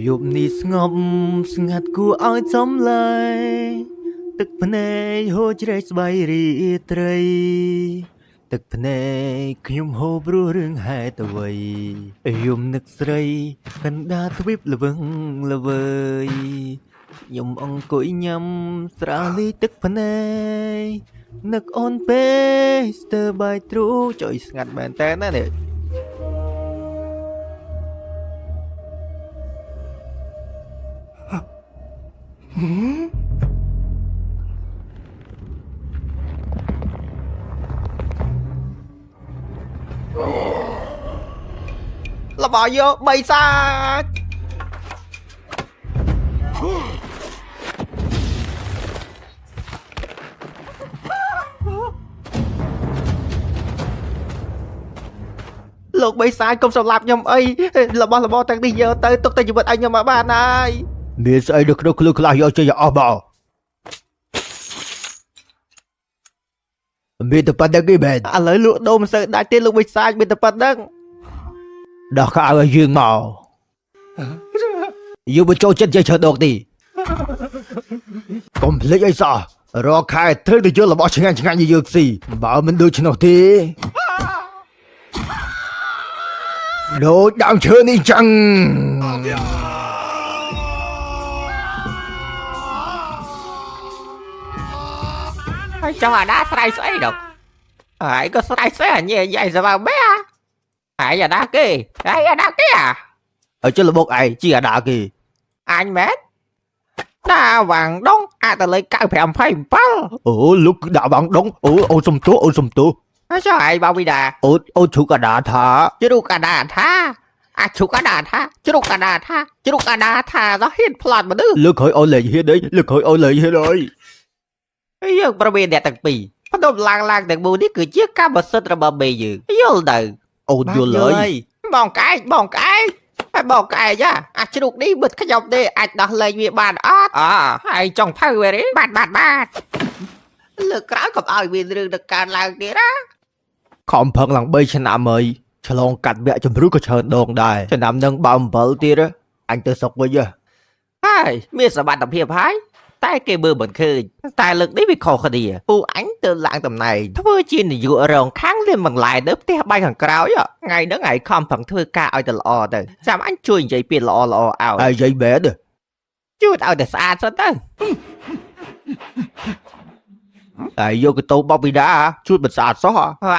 យប់នេះស្ងប់ស្ងាត់គួរឲ្យចំឡាយទឹកភ្នែកហូរជ្រែកស្បៃរីត្រីទឹកភ្នែកខ្ញុំហូរព្រោះរឿងហេតុអ្វីយំនឹកស្រីកណ្ដាលទ្វីបល្វឹងល្វើយខ្ញុំអង្គុយញ៉ាំស្រាលីទឹកភ្នែកនឹកអូនពេស្ទើបាយទ្រូចុយស្ងាត់មែនតើណានេះរបស់យកបីសាច់លោកបីសាច់កុំសម្លាប់ខ្ញុំអីរបស់របរទាំងនេះយកទៅទុកតែជីវិតឲ្យខ្ញុំមកបានហើយមានស្អីនៅក្នុងគ្លឺខ្លះយកចេញអស់មកមានតែប៉ុណ្្នឹងទេមែនឥឡូវលក់ដូរមិនសូវដាច់ទេលោកបីសាច់មានតែប៉ុណ្្នឹងដោះខោឲ្យយើងមកយើងមិនចូលចិត្តនិយាយច្រើនដងទេកុំភ្លេចអីសោះរកខែត្រូវទៅយករបស់ឆ្ងាញ់ឆ្ងាញ់ឲ្យយើងស៊ីបើមិនដូច្នោះទេដូចដើមឈើនេះចឹងហើយចង់អាណាស្រ័យស្អីដល់ហើយក៏ស្រ័យស្អីអាញ៉ែយាយសបាបែហើយអាណាគេហើយអាណាគេហើយចុះលបុកឯងជាអាណាគេអញមែនតាវាងដងអាចទៅលេខ927អូលោកដាក់វាងដងអូនសំទោអូនសំទោចុះឯងបោវិដាអូនជ្រុកកដាថាជ្រុកកដាថាអាចជ្រុកកដាថាជ្រុកកដាថាជ្រុកកដាថាដល់ហ៊ានផ្លាត់មនុស្សលើកក្រោយអូនលេងហ៊ានអីលើកក្រោយអូនលេងហ៊ានអីយើងប្រវេណអ្នកទាំងពីរបន្ទប់ឡើងទាំងមូលនេះគឺជាកម្មសិទ្ធិរបស់មេយើងយល់ទៅអូនយល់ហើយបងកែហើយបងកែចាអាចជ្រុកនេះបិទខ្ញុំទេអាចដោះលែងវាបានអត់ហើយចង់ផៅវាទេបាទលើកក្រោយកុំឲ្យមានរឿងទៅកើតឡើងទៀតណាខំផឹងឡើង3ឆ្នាំហើយឆ្លងកាត់វគ្គជំរុះក៏ច្រើនដងដែរឆ្នាំនឹងបើ7ទៀតអញទៅសុកវិញហើយមានសមត្ថភាពហើយតែគេមើលមិនឃើញតែលើកនេះវាខុសគ្នាពូអញទៅឡើងតំណែងធ្វើជានាយករងខាងលៀនបន្លែនៅផ្ទះបាយខាងក្រោយថ្ងៃហ្នឹងឯងខំប្រឹងធ្វើការឲ្យទៅល្អទៅចាំអញជួយនិយាយពាក្យល្អឲ្យហើយនិយាយមែនជួយឲ្យតែស្អាតសិនទៅហើយយកទៅបបពីដាជួយមិនស្អាតសោះ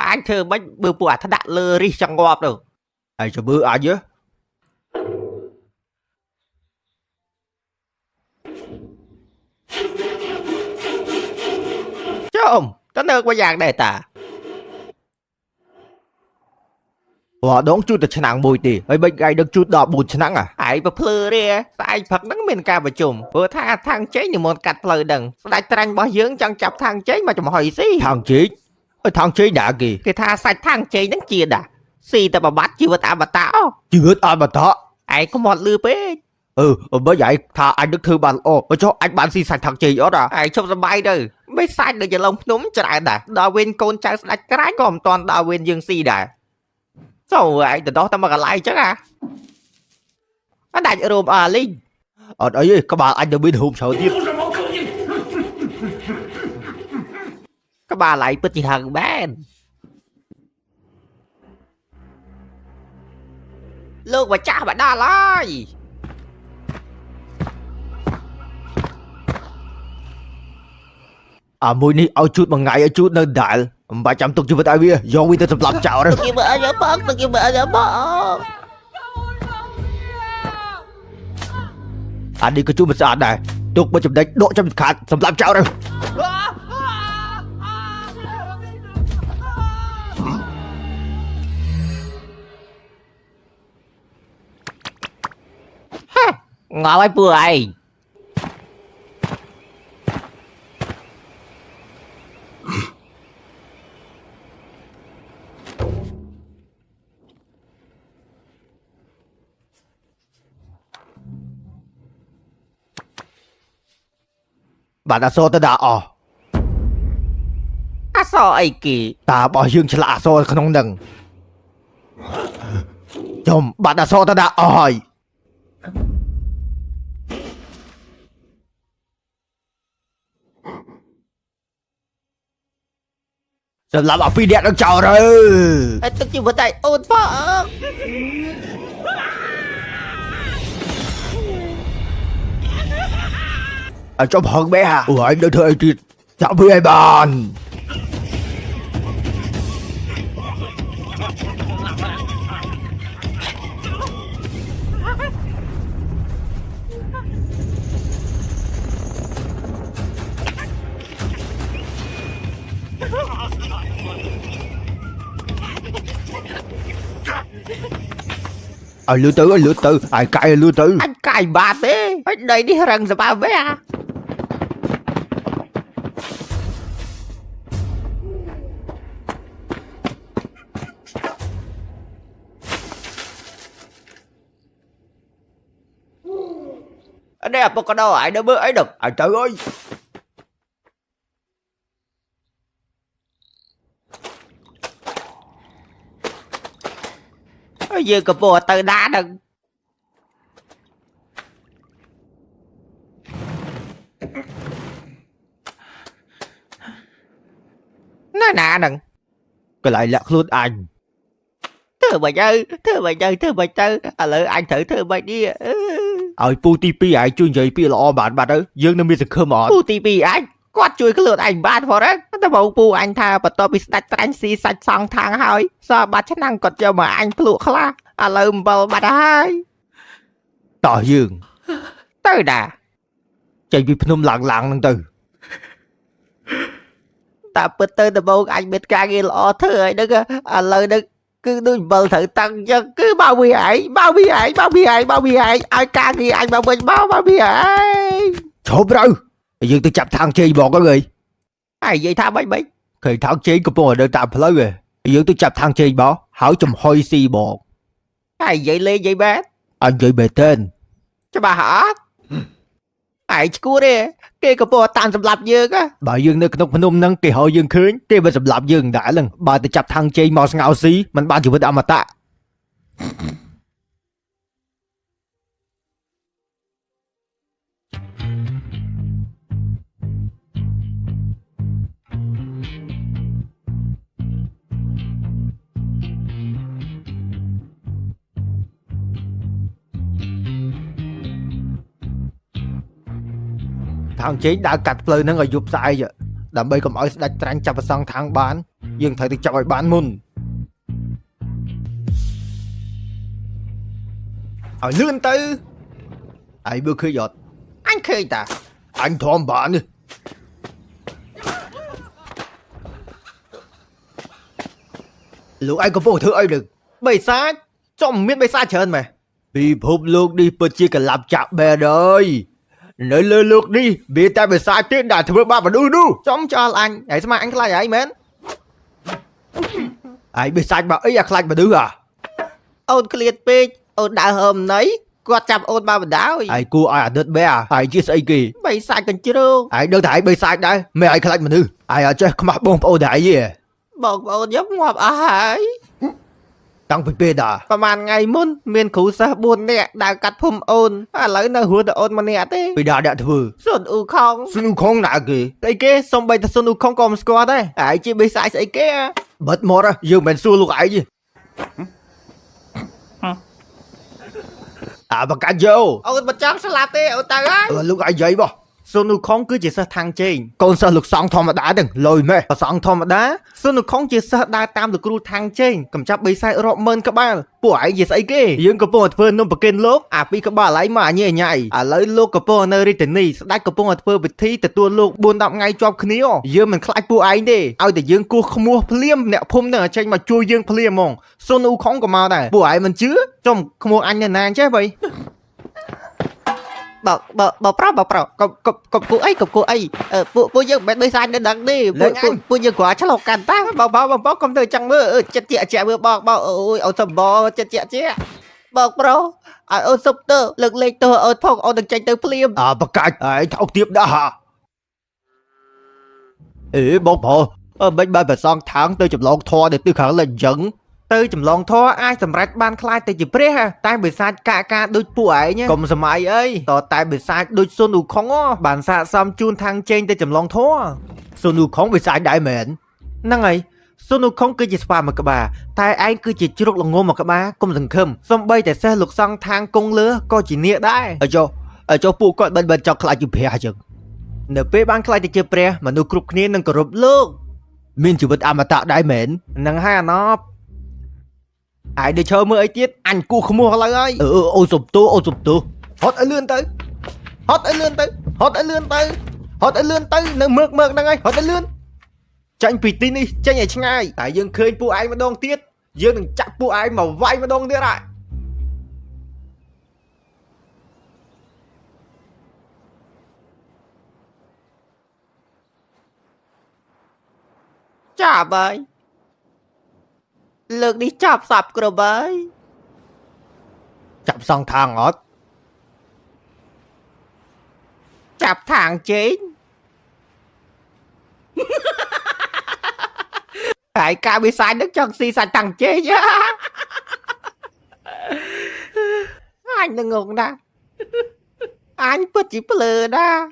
អញធ្វើមិនបើពួកអាថ្នាក់លើរិះចង្ងាប់ទៅហើយចាំមើលអញចំតើនៅមួយយ៉ាងដែរតាដងជួតតែឆ្នាំងមួយទេហើយ3ថ្ងៃដឹកជួត14ឆ្នាំហើយប្រភ្លឺទេស្អែកព្រឹកហ្នឹងមានការប្រជុំព្រោះថាທາງចេញនិមន្តកាត់ផ្លូវហ្នឹងស្ដេចត្រាញ់របស់យើងចង់ចាប់ທາງចេញមកចំហុយស៊ីທາງចេញທາງចេញដាក់គេថាសាច់ທາງចេញហ្នឹងជាដាក់ស៊ីតែបបាត់ជីវិតអមតៈជីវិតអមតៈឯងកុំអត់លឺពេកបើយាយថាអញនឹកធ្វើបានល្អចុះអញបានស៊ីសាច់ថងជ័យអត់ឯងជប់សបាយទៅមិនសាច់ដូចចលងភ្នំច្រើនដែរដល់វេនកូនចៅស្ដាច់ក្រាញក៏មិនតាន់ដល់វេនយើងស៊ីដែរចូលឯងទៅដោះតែមកកន្លែងចឹងអដាច់រោមលីងអត់អីទេក្បាលអញទៅមានហូមច្រើនទៀតក្បាលឯងពិតជាហឹងមែនលោកម្ចាស់មកដល់ហើយមួយនេះឲ្យជូតមួយថ្ងៃឲ្យជូតនៅដែលមិនបាច់ចាំទុកជីវិតឲ្យវាយកវាទៅសម្លាប់ចោលទៅគេមើលឲ្យបងទៅគេមើលឲ្យបងអានេះក៏ជូតមិនស្អាតដែរទុកមកចំណេញដកចាំខាតសម្លាប់ចោលទៅងល់ឲ្យពូឯងបាទអសទៅដាក់អសអីគេតារបស់យើងឆ្លាក់អសក្នុងនឹងចំបាត់អសទៅដាក់អស់ហើយ Sao làm ở phi điện đang chào rồi. Tức chứ vừa tay ôn phở. Ở trong hận bé hả? Ủa anh đã thưa anh chị. Chào với anh bạn. Anh lứa tử, ai cay anh lứa tử. Anh cài bà thế. Anh đây đi răng ra bà bé à. Ở đây là có đâu ai đâu bữa ấy được. Anh trời ơi. Giờ có bộ từ đá đừng. Nói nà đừng. Cái lại lạc luôn anh. Thưa bà chơi. À lỡ anh thử bà đi. Ở PTP ai chuyên dạy pi lọ bạn ơi. Dương nó mi sẽ khơ mọt. PTP anh. Quát chui cái lượt anh bạn phó đấy.แต่บอกปูanh tha បន្ទាប់ពីស្ដាច់ត្រាញ់ស៊ីសាច់សងខាងហើយសោះបាត់ឆ្នាំងគាត់យកមកអញភ្លក់ខ្លះឥឡូវអំបិលបាត់ហើយ Tỏ dương. ទៅតា Chạy vì phnom lặngនឹងទៅ តែពិតទៅដំបូងអញមានការងារល្អធ្វើហើយដឹងឥឡូវហ្នឹងគឺដូចអំបិលត្រូវតាំងចឹងគឺមកវាឯងឲ្យការងារអញមកវិញមកវាឯង Chộp rồi. Dương tôi chập thằng chê bọt đó người. ហើយនិយាយថាមិន Khi thằng chê có bọt ở đây tạm phá rồi. Dương tôi chập thằng chê bọt. Hỏi chùm hôi si bọt. ហើយនិយាយលេងនិយាយបែប Anh dạy bề tên. ច្បាស់អត់ហើយឈួតទេគេក៏ពោតាមសម្លាប់យើងហ៎ Bà Dươngនៅក្នុងភ្នំហ្នឹងគេហៅយើងឃើញគេមិនសម្លាប់យើងដែរហ្នឹងបើទៅចាប់ថងជេងមកស្ងោស៊ីមិនបានជីវិតអមតៈ ថងជេងដើរកាត់ផ្លូវហ្នឹងឲ្យយប់ស្អែកដើម្បីកុំឲ្យស្ដេចត្រាញ់ចាប់ប្រសងខាងបានយើងត្រូវទៅចាប់ឲ្យបានមុនឲ្យលឿនទៅហើយបើឃើញអត់ អញឃើញតា អញធំបាននេះលោកឯងកំពុងធ្វើអីនឹង បិសាចចំមានបិសាចច្រើនមែន ពិភពលោកនេះពិតជាកលាប់ចាក់បែរហើយនៅលើលោកនេះមានតែបិសាចទេដែលធ្វើបាបមនុស្សនោះ ចំចោលអញហើយស្មាអញខ្លាចហើយមែន ឯងបិសាចមកអីអាខ្លាចមនុស្ស អូនក្លៀតពេកអូនដើរហើមណៃគាត់ចាប់អូនមកបណ្ដោយ ឯងគួរឲ្យអាណិតបែរឯងជាស្អីគេ បិសាចកញ្ជ្រោង ឯងដឹងថាឯងបិសាចដែរមិនឲ្យខ្លាចមនុស្សឯងអត់ចេះខ្មាស់បងប្អូនដែរទេ បងប្អូនខ្ញុំងាប់អស់ហើយ តាំងពីពេលដែរ ប្រហែលថ្ងៃមុនមានគ្រូសិស្ស4នាក់ដើរកាត់ភូមិអូនឥឡូវនៅរស់តែអូនម្នាក់ទេ ពីដែរអ្នកធ្វើ សុនអ៊ូខង ស្នូខងណាគេ ស្អីគេសំបីតែសុនអ៊ូខងក៏មិនស្គាល់ដែរហើយជាបិសាចស្អីគេ បិទមាត់យើងមិនសួរលោកឯងទេអាបកាច់យោ អូនមិនចង់ស្លាប់ទេអូនទៅហើយ លោកឯងយាយបោះ សុនអ៊ូខងគឺជាសិស្សທາງជេង កូនសិស្សលោកសង្ឃធម្មតាហ្នឹងលុយម៉េះ ប្រសងធម្មតាសុនអ៊ូខងជាសិស្សដើរតាមលោកគ្រូທາງជេងកំចាប់បិសាចរាប់ម៉ឺនក្បាលពួកឯងជាស្អីគេយើងកំពុងតែធ្វើនំប្រគិនលោកអាពីក្បាលឯងមកអញញ៉ៃឥឡូវលោកកំពុងនៅរាជធានីស្ដេចកំពុងតែធ្វើពិធីទទួលលោក4-10ថ្ងៃជាប់គ្នាយើងមិនខ្លាចពួកឯងទេឲ្យតែយើងគោះក្មួយភ្លាមអ្នកភូមិនឹងចេញមកជួយយើងភ្លាមហ្មងសុនអ៊ូខងក៏មកដែរពួកឯងមិនជឿចំក្មួយអញនៅណាចេះបី បើប្រាប់កុំគួរអីពួកយើងមិនបិសាចនៅដឹងទេពួកយើងគ្រាន់ឆ្លងកាន់តាបងកុំទៅចឹងមើលចិត្តជាមើលបងអូយអូនសំបចិត្តជាបងប្រុសឲ្យអូនសុបទៅលើកលែងទៅអូនផងអូននឹងចេញទៅភ្លាម អាបកាច់ឯងថោកទៀបដែរហ่าអេបងប្រុសមិនបានប្រសងທາງទៅចម្លងធរទៅទិសខាងលិចអញ្ចឹង ទៅចម្លងធរអាចសម្រេចបានខ្លាចទៅជាព្រះតែបិសាចការដូចពួកឯងកុំសម័យអីតតែបិសាចដូចសុនអ៊ូខងបានសាកសមជូនທາງជេងទៅចម្លងធរ សុននូខងបិសាចដែរមែន ហ្នឹងហើយ សូនូខុងគឺជាស្វាមួយកក្បាលតែឯងគឺជាជ្រុកល្ងមមួយកក្បាលកុំសង្ឃឹមសំបីតែសេះលោកសង្ឃທາງគង់លើក៏ជានាគដែរចុះពួកគាត់មិនចង់ខ្លាចជាព្រះអញ្ចឹងនៅពេលបានខ្លាចទៅជាព្រះមនុស្សគ្រប់គ្នានឹងគោរពលោកមានជីវិតអមតៈដែរមែននឹងហើយអាណប់ឯងទៅឈើមើលអីទៀតអញគូខ្មោះឥឡូវហើយអូសុំទោហត់ឲ្យលឿនទៅនៅមើកហ្នឹងហើយហត់ឲ្យលឿនចាញ់ពីទីនេះចេញឲ្យឆ្ងាយតែយើងឃើញពួកឯងម្ដងទៀតយើងនឹងចាក់ពួកឯងមកវាយម្ដងទៀតហើយចាប់ហើយលើកនេះចាប់សាប់គ្រប់ហើយចាប់សងທາງអត់ចាប់ທາງជេងហើយការវិសាយនឹងចង់ស៊ីសាច់តាំងជេងអញនឹងងងណាស់អញពិតជាភ្លើណាស់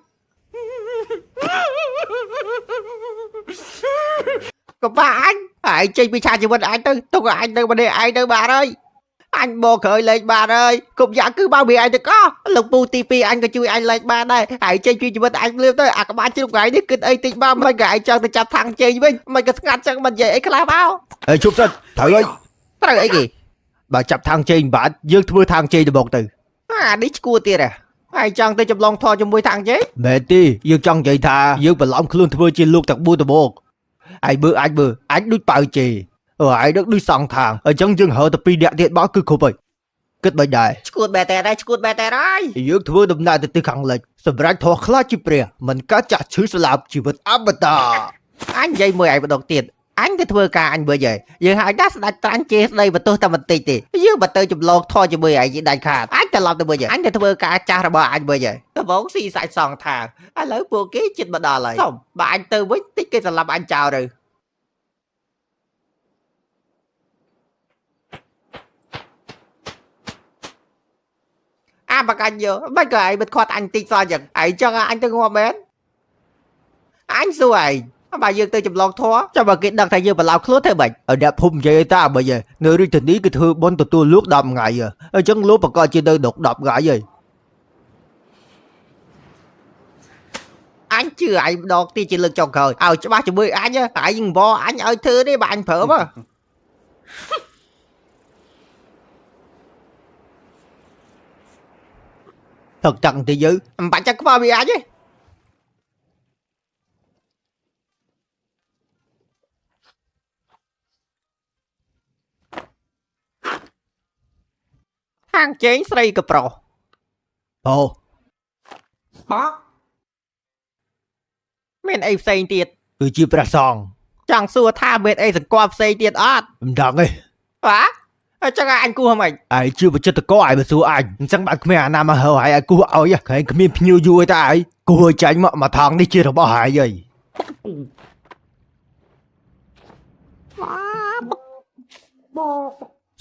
ក៏បាអញហើយចេញពីឆាជីវិតអញទៅទុកឲ្យអញទៅម្នាក់ឯងទៅបាទហើយអញបកក្រោយលេខបាទហើយគប់យ៉ាគឺបើវាអញទៅកោះលោកពូទី2អញក៏ជួយអញលេខបាទដែរហើយចេញពីជីវិតអញលឿនទៅអាក្បាលជ្រុកថ្ងៃនេះគិតអីតិចបើមិនក៏ឯងចង់ទៅចាប់ថាំងជេងវិញមិនក៏ស្ងាត់ចឹងមិននិយាយអីខ្លះមកជប់សិនត្រូវអីគេបើចាប់ថាំងជេងបាទយើងធ្វើថាំងជេងទៅមកទៅអានេះឈួតទៀតហើយចង់ទៅចម្លងធរជាមួយថាំងជេងមែនទេយើងចង់និយាយថាយើងបន្លំខ្លួនធ្វើជាលោកតាប៊ូតបោកឯងមើលអញដូចប៉ៅជេឯងដឹកដូចសងທາງអញ្ចឹងយើងហើទៅ2នាក់ទៀតមកគឺគ្រប់ហើយគិតមិនដែរឈួតបែតែហើយយើងធ្វើដំណើរទៅទិសខាងលិចសម្រាប់ធោះខ្លាចជាព្រះមិនកើតចាស់ឈឺស្លាប់ជីវិតអមតៈអញនិយាយមួយឯងម្ដងទៀតអញទៅធ្វើការអញវិញហើយយើងហៅថាស្ដេចត្រាញ់ជេស្ដីបន្ទោសតែបន្តិចទេយើងបើទៅចម្លងធរជាមួយឯងដាច់ខាតអញត្រឡប់ទៅវិញហើយអញទៅធ្វើការចាស់របស់អញវិញហើយដំបងស៊ីសាច់សងថាឥឡូវពួកគេចិត្តមកដល់ហើយសុំបើអញទៅវិញតិចគេសម្លាប់អញចោលទៅបកាញ់យកមិនក៏ឯងមិនខាត់អញតិចសោះចឹងឯងចង់អញទៅងាប់មែនអញសួរឯងបើយើងទៅចម្លងធរចាំបើគេដឹងថាយើងបឡោខ្លួនធ្វើបាច់ឲ្យអ្នកភូមិនិយាយតាបើនៅរាជធានីគឺធ្វើបុណ្យទទួលលោក10ថ្ងៃអញ្ចឹងលោកប្រកាសជានៅដុក10ថ្ងៃហើយអញជឿឯងម្ដងទីជាលើកចុងក្រោយឲ្យច្បាស់ជាមួយអញតែឯងវល់អញឲ្យធ្វើទេបើអញព្រមទឹកតាំងទីយើងមិនបាច់ចាំខ្វល់វាអញទេហាងជេងស្រីក៏ប្រុសអូបោះមានអីផ្សេងទៀតគឺជាព្រះសង្ឃចង់សួរថាមានអីសង្កត់ផ្សេងទៀតអត់មិនដឹងទេបាទអញ្ចឹងអញគូហ្មងឯងជាបច្ចិតកោឯងមកសួរអញអញ្ចឹងបាត់គ្មានអាណាមកហើឲ្យគូឲ្យក្រែងគ្មានភ្ញៀវយូរទេឯងគូឲ្យចាញ់មកថងនេះជារបស់ហើយ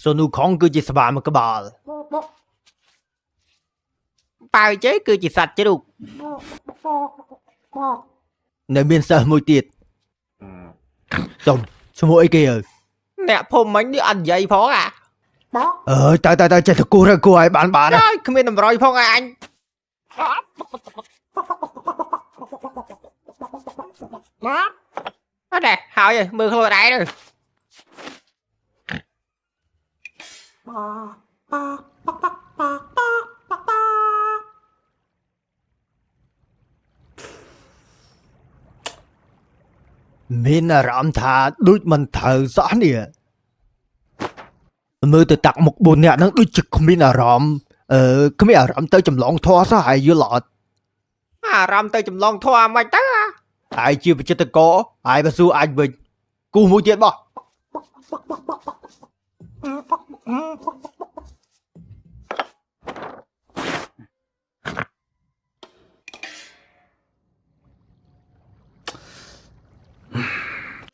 សូនូខុងគឺជាស្វាមួយកក្បាលប៉ៅជេគឺជាសត្វជ្រូកនៅមានសិស្សមួយទៀតសុំឈ្មោះអីគេអ្នកភូមិមិញនេះអត់និយាយផងតើចេះតែគូឲ្យបានហើយគ្មានតម្រុយផងអញអត់ទេហើយមើលខ្លួនឯងទៅមានអារម្មណ៍ថាដូចមិនត្រូវសោះនេះមើលទៅតាក់មុខ4នាក់ហ្នឹងដូចជាគ្មានអារម្មណ៍ទៅចម្លងធွာសោះហើយយល់អត់អារម្មណ៍ទៅចម្លងធွာមិនទៅហើយជាបច្ចិតកោហើយបើសួរអញវិញគូមួយទៀតបោះ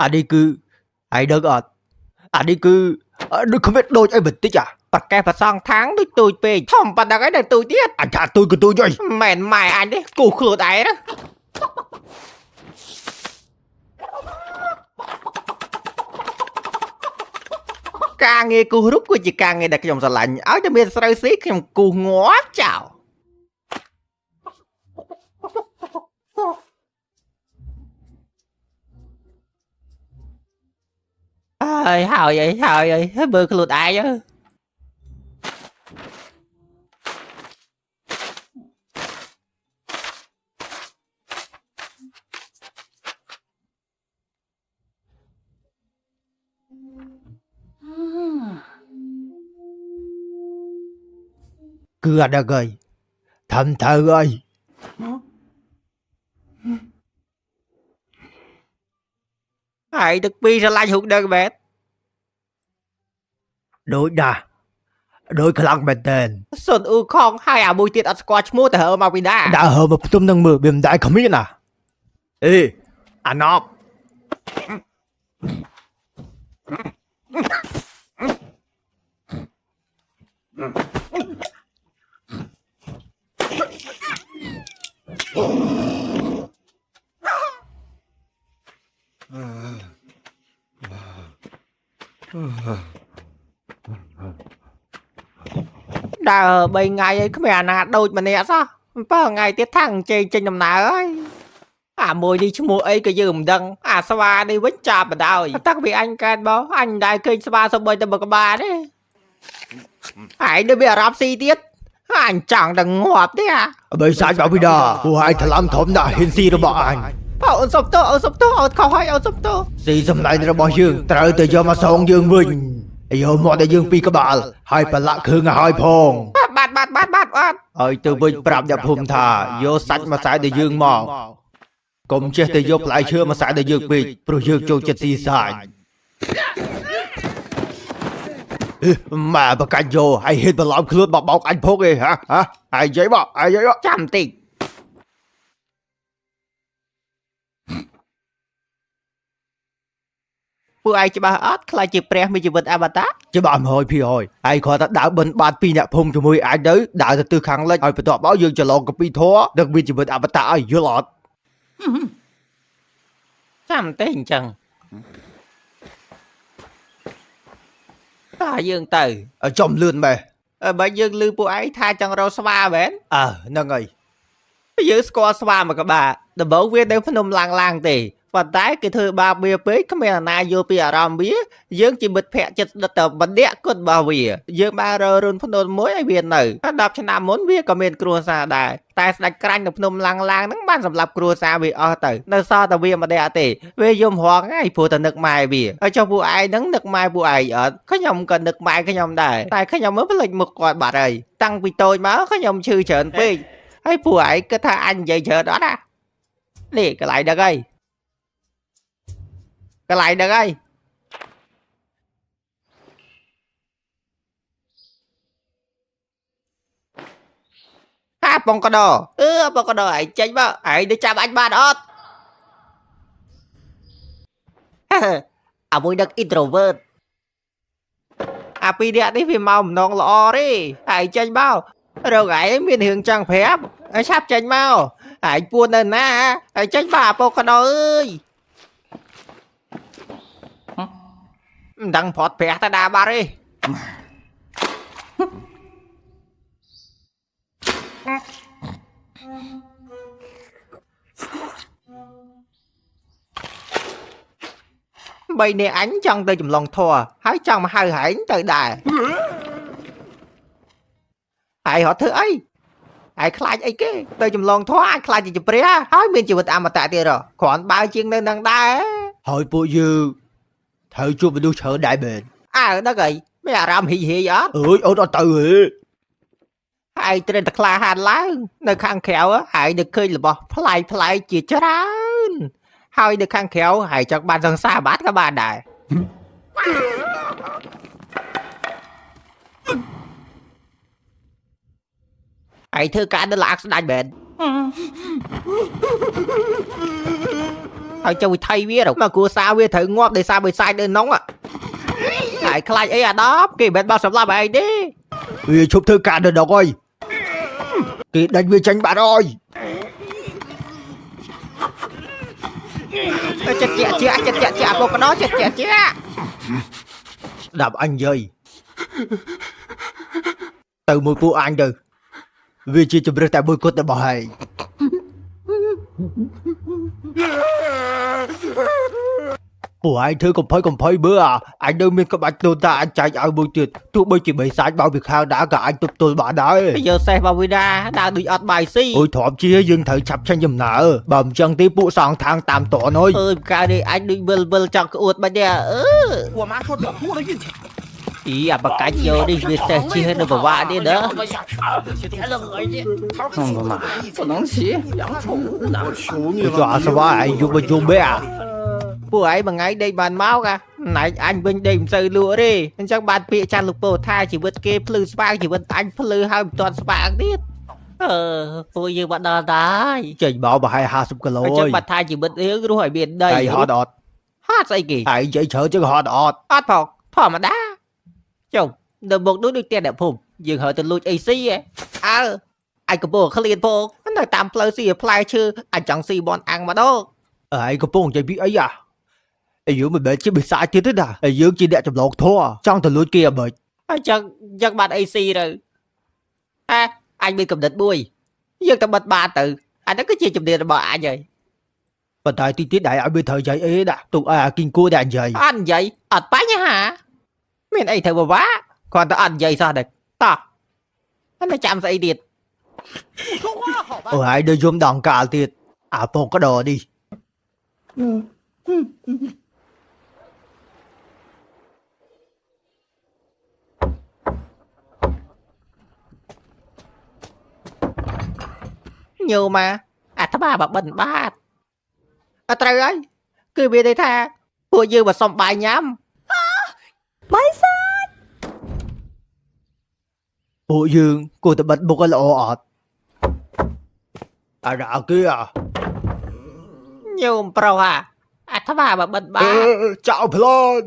អានេះគឺឯងដឹងអត់អានេះគឺដូចគ្មានដូចអីបន្តិចប្រកែប្រសងທາງដូចទូចពេកធំប៉ុណ្ណឹងឯងនៅទូចទៀតអញថាទូចក៏ទូចហើយមែនម៉ែអញទេគូខ្លួនឯងណា ការងារគូសរូបគឺជាការងារដែលខ្ញុំស្រឡាញ់ឲ្យតែមានស្រូវស៊ីខ្ញុំគូសងាប់ចោលហើយមើលខ្លួនឯងគឺអត់ដឹងហើយធ្វើទៅហើយ ហើយទឹកពីរស្រឡាញ់ហុកដឹងមែន ដូចណាស់ដូចខ្លាំងមែនតើ សុនអ៊ូខងហើយអាមួយទៀតអត់ស្គាល់ឈ្មោះទៅហើមកពីណា ដើរហើមកផ្ទុំនឹងមើលវាមិនដែរគ្មានណាអេអាណប់ ដើរ3ថ្ងៃហើយគ្មានអាណាដូចម្នាក់សោះ7ថ្ងៃទៀតថាំងចេញដំណើរហើយអាមួយនេះឈ្មោះអីក៏យើងមិនដឹងអាស្វានេះវិញចាប់បណ្ដោយតាំងពីអញកើតមកអញមិនដែលឃើញស្វាសូម្បីតែមួយក្បាលទេហើយដូចមានអារម្មណ៍ស៊ីទៀតអញចង់តែងាប់ទេ បើសាច់មកពីដាពួកហើយថ្លំធំដាក់ហ៊ានស៊ីរបស់អញ អូនសុំទោសអូនខុសហើយអូនសុំទោស ស៊ីសម្លាញ់របស់យើងត្រូវទៅយកមកសងយើងវិញយកមកដល់យើងពីក្បាលហើយប្រឡាក់គ្រឿងឲ្យហើយផង បាត់អត់ ហើយទៅវិញប្រាប់អ្នកភូមិថាយកសាច់មកសាយដល់យើងមកកុំចេះតែយកផ្លែឈើមកសាយដល់យើងពេកព្រោះយើងចូលចិត្តស៊ីសាច់ម៉ែបកាច់យកហើយហ៊ានបន្លំខ្លួនបបោកអញភកឯហ៎ហើយនិយាយមកចាំតិចពួកឯងច្បាស់អត់ខ្លាចជាព្រះមានជីវិតអមតៈ ច្បាស់100%ហើយគាត់ថាដើរបិណ្ឌបាតពីអ្នកភូមិជាមួយអញទៅដើរទៅទិសខាងលិចហើយបន្ទាប់មកយើងច្រឡងកពីធัวដឹកមានជីវិតអមតៈឲ្យយល់អត់ ចាំទេអញ្ចឹងតើយើងទៅ ចំលឿនម៉េះ បើយើងលឺពួកឯងថាចង់រកស្វាមែន ហ្នឹងហើយ យើងស្គាល់ស្វាមកក្បាលដំបូងវានៅភ្នំឡាងទេប៉ុន្តែគេធ្វើបាបវាពេកគ្មានអាណាយល់ពីអារម្មណ៍វាយើងជាមិត្តភក្តិចិត្តស្និទ្ធតែម្នាក់គត់របស់វាយើងបានររុនភ្នំមួយឲ្យវានៅ10ឆ្នាំមុនវាក៏មានគ្រួសារដែរតែស្ដេចក្រាញ់នៅភ្នំឡាងហ្នឹងបានសម្លាប់គ្រួសារវាអស់ទៅនៅសល់តែវាម្នាក់ទេវាយំរងហើយព្រោះតែនឹកម៉ែវាហើយចុះពួកឯងហ្នឹងនឹកម៉ែពួកឯងអត់ខ្ញុំក៏នឹកម៉ែខ្ញុំដែរតែខ្ញុំមើលផ្លេចមុខគាត់បាត់ហើយតាំងពីតូចមកខ្ញុំឈឺច្រើនពេកហើយពួកឯងគិតថាអញនិយាយច្រើនអត់ណានេះកន្លែងហ្នឹងហើយកន្លែងហ្នឹងហើយបងកដោបងកដោឯងចេញមកឯងទៅចាប់អញបានអត់អាមួយដឹក introvert អាពីរនាក់នេះវាមកម្ដងល្អទេឯងចេញមករកឯងមានរឿងចង់ប្រាប់ឲ្យឆាប់ចេញមកឯងពួននៅណាឯងចេញមកបងកដោអើយមិនដឹងផត់ប្រាស់ទៅដាបាត់ទេបីនេះអញចង់ទៅចម្លងធัวហើយចង់មកហៅហែងទៅដែរហើយរត់ធ្វើអីហើយខ្លាចអីគេទៅចម្លងធัวអាចខ្លាចជាព្រះហើយមានជីវិតអមតៈទៀតគ្រាន់បើជាងនៅនឹងដែរ ហើយពួកយើងត្រូវជួបមនុស្សច្រើនដែរមែន ដឹងហើយមានអារម្មណ៍ហ៊ីហ៊ីអត់ អូនអត់ទៅហេ ហើយត្រូវតែក្លាហានឡើងនៅខាងក្រៅហើយនឹកឃើញរបស់ផ្លែជាច្រើនហើយនៅខាងក្រៅហើយចង់បានសង្សារបាត់ក៏បានដែរហើយធ្វើការនៅឡាក់ស្ដាច់មែនហើយចុះវិថីវាមកគ្រួសារវាត្រូវងាប់ដោយសារបិសាចនៅក្នុងហើយខ្លាចអីអា10គេមិនបាត់សម្លាប់ឯងទេ វាឈប់ធ្វើការនៅដកអើយគេដាច់វាចាញ់បាត់អើយ ចិត្តជាបងកដោចិត្ត đạp anh dây từ một phụ anh được vì chỉ chụp được tại bôi cốt đã bỏ hay ủa anh thứ còn phơi bữa à anh đâu miên các bạn tôi ta anh chạy ao bôi tuyệt tôi bây chỉ bị sai bao việc hao đã cả anh tôi bà đấy bây giờ xe vào vida đang đi ọt bài si ôi thọp chia dừng thử chập cho nhầm nở bầm chân tí phụ sòng thang tạm tổ nói cái đi anh đi bơ trong cái uột bây giờ 我妈说这铺的运气， ý à bà cái nhiều đi việc xe chia được vào vạ đi đó 别的恶心。妈，不能骑，养宠物呢。求你 cho sao vậy anh dùng bé à bữa ấy mà ngay đây bàn máu cả này anh bên đây xây lụa đi chắc bạn bị cha lục bồ thai chỉ vượt kê plư spa chỉ vượt anh plư hai toàn spa biết tôi như bạn đàn đấy trời bảo bà 20 kg chắc bạn thai chỉ vượt yếu rồi hỏi biển đây ai hot hot hot say kì ai chạy chở chứ hot hot hot phọc thỏ mà đá chồng đừng buộc đối được tiền đẹp phùng dừng hỏi từ lụi AC ấy anh có buộc khá liền phùng nó tạm plư xì apply chứ anh chẳng xì bọn ăn mà đâu ai có phong chạy biết ấy à ai dưỡng mình bệnh chứ bị sai chứ thế nào ai dưỡng chỉ đẹp trong lọt thua trong từ lối kia bệnh chắc bạn AC rồi anh bị cầm địch bui nhưng tao bật ba từ anh đã cứ chia chụp tiền rồi bỏ anh rồi và tại tí tiết đại ở bên thời chạy ấy đã tụi kinh cô đàn dày anh vậy ọt bá nhá hả mình ấy thầy bà bá còn tao ăn vậy sao được ta anh đã chạm dậy điệt ai đưa zoom đòn cả tiệt phong có đồ đi nhiều mà thằng bà bẩn bát trời ơi cứ biết đây tha vừa như mà xong bài nhắm bộ dương cô ta bật một cái lỗ ọt đã kia nhiều pro à thằng bà bẩn bát chào plan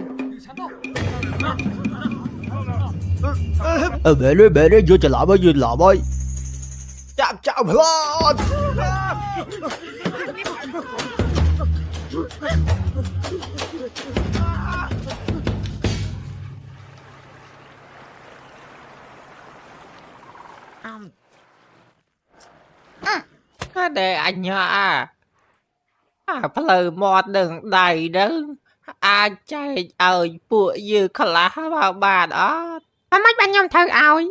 bể đấy vô trở lại bao nhiêu lọ bơi chào plan để anh nhá plơ mọt đừng đầy đứng chạy ơi bụi dư khá vào bà đó mách bạn nhầm thơ ơi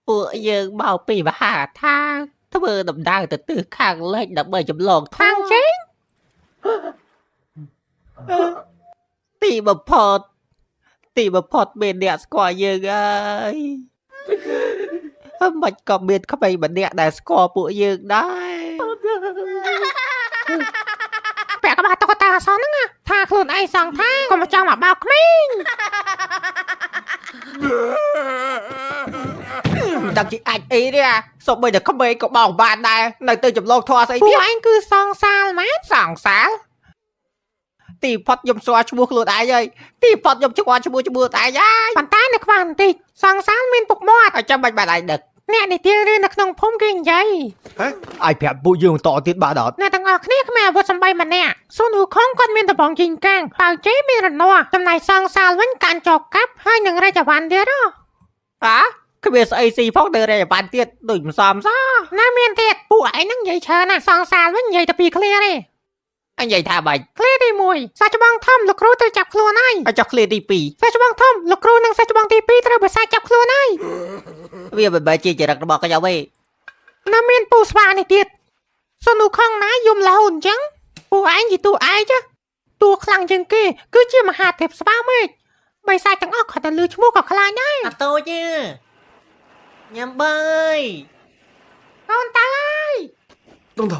bụi dư bảo bì và hà tha thơ bơ đầm đào từ từ kháng lên đập bơi chấm lộn thang chết tì bà phọt bên đẹp score dư ơi mạch có biết có bay bẩn đẹp đại score bụi dư đấy bẻ các bà tao có ta xóa nâng à tha khuôn ai xong tha còn mà cho mà bao mình đằng chị anh ấy đi à sao bây giờ không mấy cậu bảo bạn này này tôi chụp lô thoa xây biết anh cứ song sao mát sòng sáo tìm phật dùm xoa cho mua khuôn ai ơi tìm phật dùm cho qua cho mua tại ai bàn tay được bàn tì song sáo mình phục mọt ở trong bạch bà này được nè để tiêu lên là nông phong kinh vậy ai phép bộ dương tỏ tiết bà đọt nè thằng ngọc nè mẹ vô sân bay mà nè số nữ không con miên tập bóng trình càng bảo chế miên rần nọ tầm này sang sao vẫn cạn chọc cắp hai nâng ra cho bạn tiết đó cái việc AC phóc đưa ra cho bạn tiết đừng xòm sao nè miên tiết phụ ấy nâng vậy chờ nè sang sao vẫn vậy tập bị clear đi anh vậy thả bệnh clear đi mùi sao cho băng thâm lục rô tôi chọc luôn ai cho clear đi pì sao cho băng thâm lục rô nâng sao cho băng đi pì tôi bởi sao chọc luôn ai bây giờ bà chỉ đặt bỏ cái dấu bê nó miên bù spa này tiệt sao nụ không ná dùng là hồn trắng bù anh gì tụ ai chứ tụ khăn chân kia cứ chia mà hạt thẹp spa mê bây sao chẳng ốc khỏi tàn lưu chung mua khỏi khăn đấy tôi chứ nhầm bơi con ta ơi等等，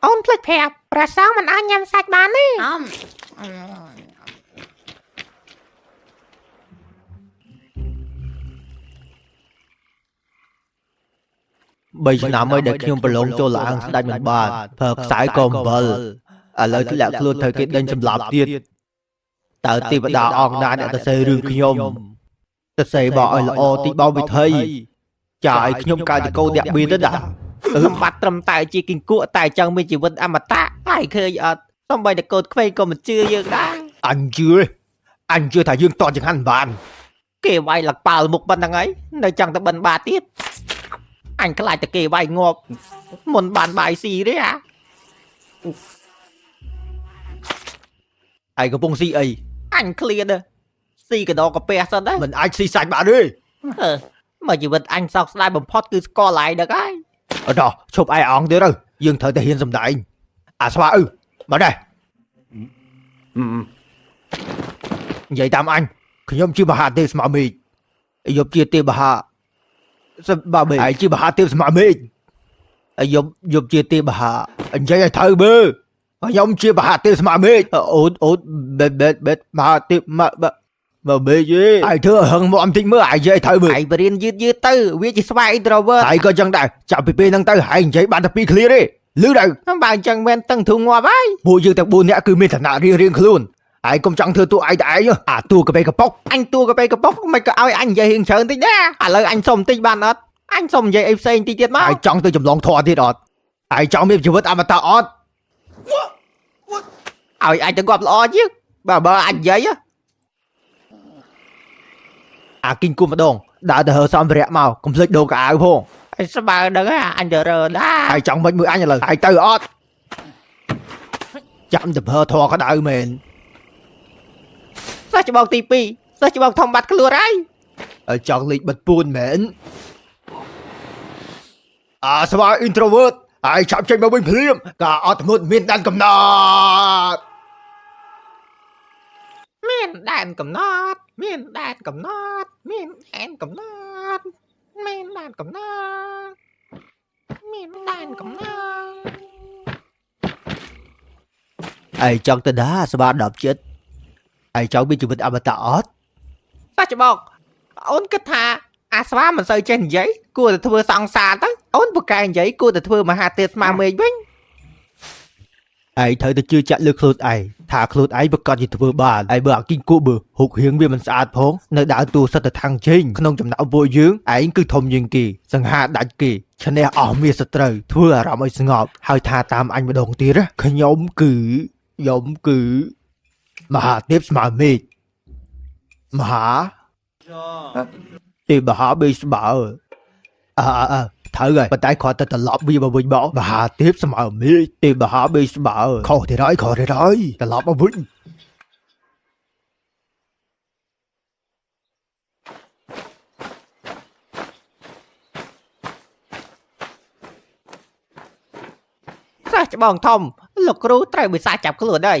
ôn phật phẹp ra sao mình ăn nhầm sạch bán đi bây giờ mới được nhung bờ lông cho là ăn đại mình bà phật sải còn bờ lời thứ lạc luôn thời kiện đến chấm lạp tiết tại tìm đã on đã ta xây rừng nhung ta xây bỏ là o tí bao bị thấy chạy nhung cài thì câu đẹp bi tới đã សម្បត្តិត្រឹមតែជាគីង្គក់តែចង់មានជីវិតអមតៈហើយឃើញអត់សំបីតែកូនក្មេងក៏មិនជឿយើងដែរ អញជឿថាយើងតតចង្ហាន់បាន គេវាយលកប៉ាល់មុខប៉ុណ្្នឹងហើយនៅចង់ទៅបិណ្ឌបាតទៀតអញខ្លាចតែគេវាយងាប់មុនបានបាយស៊ីទេហ៎ ឯងកំពុងស៊ីអី អញឃ្លានស៊ីកដោកាពះសិនណា មិនអាចស៊ីសាច់បានទេ មកជីវិតអញសោកស្ដាយបំផុតគឺស្គាល់ឯងដឹកហើយ អត់ឈប់ឯអង្គទៀតទៅយើងត្រូវតែហ៊ានសម្ដែងអាស្វាមកដែរនិយាយតាមអញខ្ញុំជាមហាទេពស្មាមេឃយប់ជាទេពមហាស្មាមេឃឯងជាមហាទេពស្មាមេឃយប់ជាទេពមហានិយាយឲ្យត្រូវមើលខ្ញុំជាមហាទេពស្មាមេឃអូនបេតមហាទេពមកមេឃឯងធ្វើឲ្យហឹងមកអំតិចមើលឯងនិយាយត្រូវមើល ឯងបរៀនយឺតទៅវាជាស្វាយ introvert ឯងក៏ចឹងដែរចាប់ពីពេលហ្នឹងទៅឯងនិយាយបានតែពីរ clear ទេលឺទៅ បើអញ្ចឹងមែនតឹងធូងងាប់ហើយ ពួកយើងទាំង4នាក់គឺមានឋានៈរៀងខ្លួនឯងកុំចង់ធ្វើតួឯងតែឯងអាតួកបេកប៉ុក អញទួកាពែកប៉ុកមិនក៏ឲ្យអញនិយាយរៀងច្រើនតិចដែរឥឡូវអញសុំតិចបានអត់អញសុំនិយាយអីផ្សេងតិចទៀតមក ឯងចង់ទៅចម្លងធរទៀតអត់ឯងចង់មានជីវិតអមតៈអត់ ឲ្យអញទៅងាប់ល្អជាងបើអញនិយាយ អាគីងគូម្ដងដើរទៅហើសម្ភារៈមកកុំភ្លេចដូរកៅអៅផង ឯស្បើដឹងហ៎អញទៅរើដែរ ឯងចង់មិនមើលអញឥឡូវឯងទៅអត់ចាំទៅប្រើធរក្តៅមែន សិស្សច្បងទី2សិស្សច្បងធំបាត់ខ្លួនហើយ ឲ្យចង់លេខបិទពួនមែនអាស្វា introvert ឯងចាប់ចេញមកវិញភ្លាមការអត់ធ្មត់មានដែនកំណត់ មានដែនកំណត់មានដែនកំណត់មានដែនកំណត់មានដែនកំណត់មានដែនកំណត់ ឯងចង់ទៅដែរស្វា10ចិត្តឯងចង់មានជីវិតអមតៈអត់ សិស្សច្បងអូនគិតថាអាស្វាមិនសូវចេះនិយាយគួរតែធ្វើសង្សារទៅអូនពូកែនិយាយគួរតែធ្វើមហាទេពស្មាមេឃវិញ ឯងត្រូវតែជឿជាក់លើខ្លួនឯងថាខ្លួនឯងប្រកាសជាធ្វើបានឯងបើអាគីងគូបើហុករៀងវាមិនស្អាតផងនៅដើរតួសិតទៅខាងជេងក្នុងចំណោមពួកយើងឯងគឺធំជាងគេសង្ហាដាច់គេឈ្នះអស់មានសត្រូវធ្វើអារម្មណ៍ឲ្យស្ងប់ហើយថាតាមអញម្ដងទៀតខ្ញុំគឺមហាទេពស្មាមេឃមហាទេពមហាបេស្បើត្រូវហើយប៉ុន្តែគាត់ទៅត្រឡប់វាមកវិញមកមហាទេពស្មើមេឃទេពមហាបេស្បើខុសទៀតហើយត្រឡប់មកវិញ សិស្សច្បងធំលោកគ្រូត្រូវវិសាចាប់ខ្លួនហើយ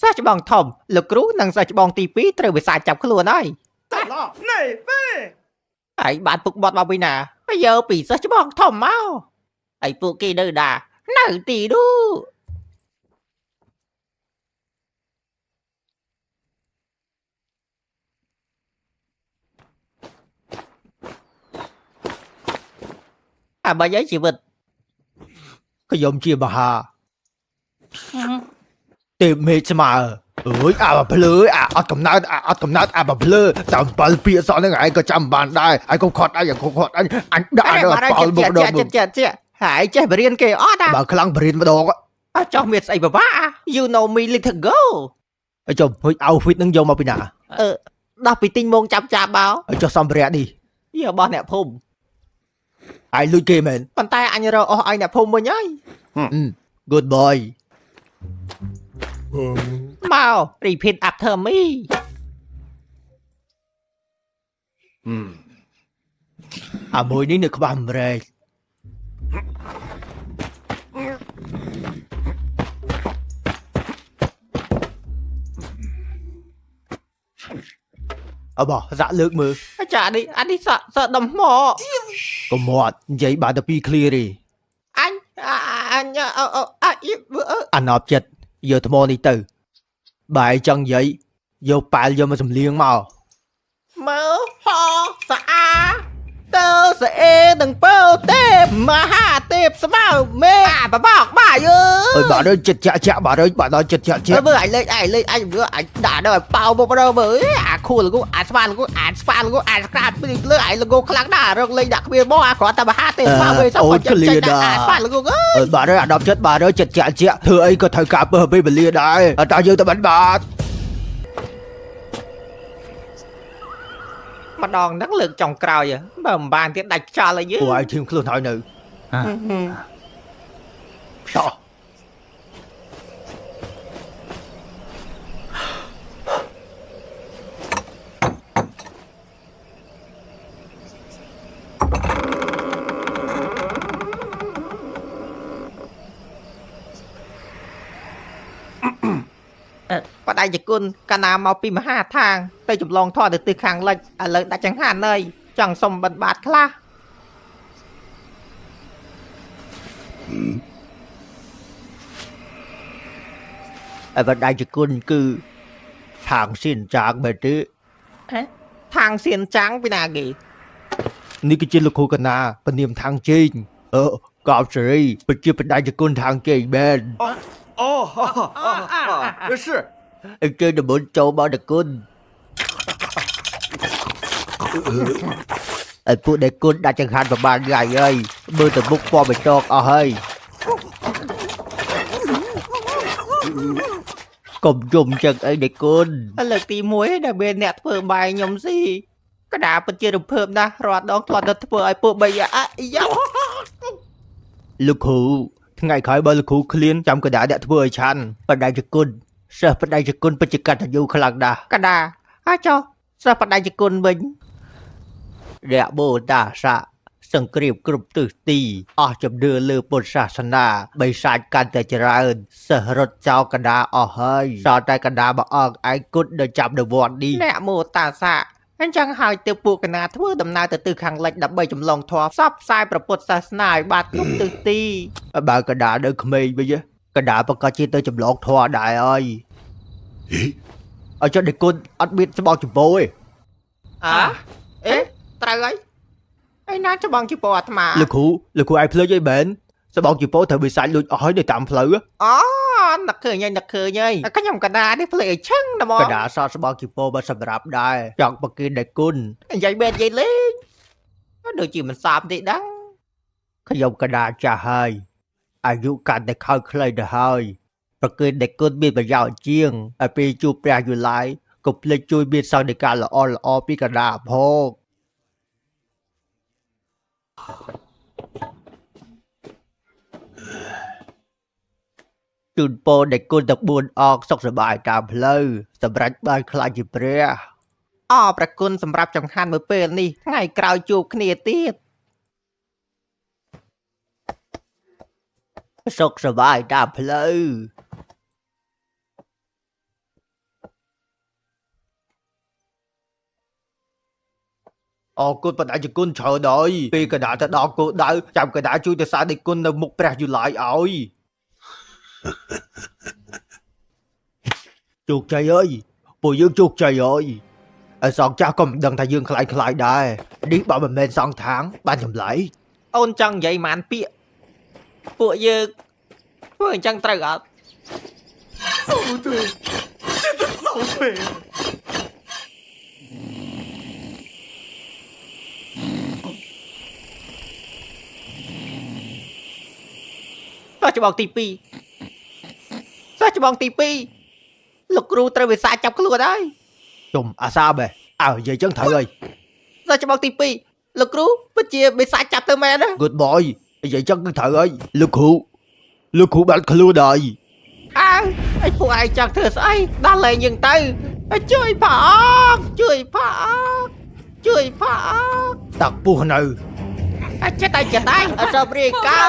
សិស្សច្បងធំលោកគ្រូនិងសិស្សច្បងទី2ត្រូវវិសាចាប់ខ្លួនហើយ 大佬，哪位？ ហើយបានពុកបត់មកវិញណាហើយយកពីសិស្សច្បងធំមកហើយពួកគេនៅណានៅទីនោះអាបើយាយជីវិត ខ្ញុំជាមហាទេពមេឃស្មើអើយអាបភ្លើអាអត់កំណើតអាបភ្លើតែ7ពាក្យសក់ហ្នឹងឯងក៏ចាំបានដែរឯងក៏ខាត់អញអញដាក់នៅប៉លមុខម្ដង ចេះហើយចេះបរៀនគេអត់ បើខ្លាំងបរិញ្ញាម្ដង ចោះមានស្អីពិបាក You know me little go ចុះហួយ outfit ហ្នឹងយកមកពីណា ដល់ពីទិញមងចាប់មក ចុះសម្ភារៈនេះ យករបស់អ្នកភូមិ ឯងលួចគេមែន ប៉ុន្តែអញរកអស់ឲ្យអ្នកភូមិវិញហើយ good boy មក repeat after me អាមួយនេះនៅក្បាលម្រែកអបសាក់លើកមើល ចាអានេះសក់ដុំថ្មក ុំមាត់និយាយបានតែពីរ clear ទេ អញអាណប់ចិត្តយកថ្មនេះទៅបើឯងចង់និយាយយកប៉ែលយកមកសំលៀងមក មើលហោស្អាទៅស្អេនឹងពើទេមហាទេ tiếp sao bao mê bà bọc bà ơi bạn ơi chật chạ bạn ơi bạn nói chật chạ bữa anh bữa anh đã đời bao bộ đâu mới khu là cũng spa là cũng spa là cũng scratch bây giờ anh là cũng kháng đà rồi lên đặc biệt bo có tao hai tên bao về xong còn chân spa là cũng bạn ơi đọc chết bạn ơi chật chạ thưa ấy có thời cạp ở bên lia đây tao dương tao bắn bạn mà đòn đắc lực trong cào vậy mà bàn tiết đạch cho là gì ủa ai thêm luôn hỏi nữ sao và đại dịch quân cả nam mau pi mà hà thang tây chụp lòng thoa được từ khang lệch lợi đã chẳng hạn nơi chẳng xong bận bạt khla và đại dịch quân cứ thằng xin trạng về chứ thang xiên trắng với nà gìนี่ก็จิลคูกันนาเป็นเนียมทางจริงกอบสิเป็นจีเป็นได้จะกุนทางจริงเบน是ไอ้เจอเดบุนโจบอเดกุนไอ้พวกเด็กกุนได้จังหันประมาณไงเอ้ยมือแต่บุกปอไปจอกเอาเฮ้ยกบยุ่มจังไอ้เด็กกุน lực tí muối đã bên nẹt phở bài nhóm gì cái đá bên kia được phơm na rồi đó toàn được phở ai phở bây giờ dốc ลูกครูថ្ងៃក្រោយបើលោកគ្រូឃ្លានចាំកដាដាក់ធ្វើឲ្យឆាន់បដិជគុណសិស្សបដិជគុណបច្ចកតញ្ញូខ្លាំងណាស់ cái đá cho sao bên đây chỉ quân mình រៈបូតាសៈសង្គ្រាមគ្រប់ទិសទីអស់ជំនឿលើពុទ្ធសាសនាបីសាច់កាន់តែច្រើនសិស្សរត់ចោលកណ្ដាលអស់ហើយសល់តែកណ្ដាលបងអង្គឯងគត់នៅចាប់នៅវត្តនេះ nè mô tà xạ anh chẳng hỏi tiêu buộc cái nào thưa đầm nào từ khang lệch đã bay trong lòng thoa sắp saiប្រពុទ្ធសាសនាឲ្យបាត់គ្រប់ទិសទី បើកណ្ដាលនៅក្មេងវិញកណ្ដាលប្រកាសជាទៅចម្លងធွာដែរហើយឲ្យចុះដេគុណអត់មានស្បោកចំពោះទេ ế trời ơi ấy nói cho bọn chị bộ mà លោកគ្រូឯងភ្លេចអីមែនស្បោកចំពោះត្រូវវិសាច់លួចអស់ហើយនៅតាមផ្លូវ nặc khơi nhây cái nhầm cả đá đấy phải chăng nè mò កណ្ដាលសតស្បោកចំពោះបើសម្រាប់ដែរចង់ប្រគិនដេគុណ dây bên dây lên nó được chỉ mình xàm thì đắng ខ្ញុំកណ្ដាលចាស់ហើយអាយុកាន់តែខើខ្លីទៅហើយប្រគិនដេគុណមានប្រយោជន៍ជាងឲ្យពេលជួបព្រះយូឡាយកុំភ្លេចជួយមានសង្ឃនៃការល្អពីកណ្ដាលផងជូនពរដេគុណទាំង4អង្គសុខសប្បាយតាមផ្លូវសម្រាប់បានខ្លាចជាព្រះ ប្រគុណសម្រាប់ចង្ហាន់មួយពេលនេះថ្ងៃក្រោយជួបគ្នាទៀត សុខសប្បាយតាមផ្លូវអរគុណបណ្ដាជគុណច្រើនហើយពេលកណ្ដាលទៅដល់គោលដៅចាំកណ្ដាលជួយទៅសារដេគុណនៅមុខព្រះយូឡាយឲ្យជោគជ័យអើយពួកយើងជោគជ័យហើយឲ្យសងចាស់ក៏មិនដឹងថាយើងខ្លាយដែរនេះបើមិនមែនសងທາງបានចម្លែក អូនចង់និយាយម៉ានពាក្យពួកយើងធ្វើអញ្ចឹងត្រូវអត់ 糟对真的糟对 sao cho bọn tí pi lục ruត្រូវវាសាចាប់ខ្លួនហើយ ជុំអាសាបែអើនិយាយចឹងត្រូវហើយ sao cho bọn tí pi lục ru ពិតជាវាសាចាប់ទៅមែនណា Good boy និយាយចឹងគឺត្រូវហើយលោកគ្រូបានខ្លួនហើយ អើឯពួកឯងចង់ធ្វើស្អីដល់លេងយើងទៅជួយផាតាក់ពោះនៅ ចិត្តតែអត់សបរីកា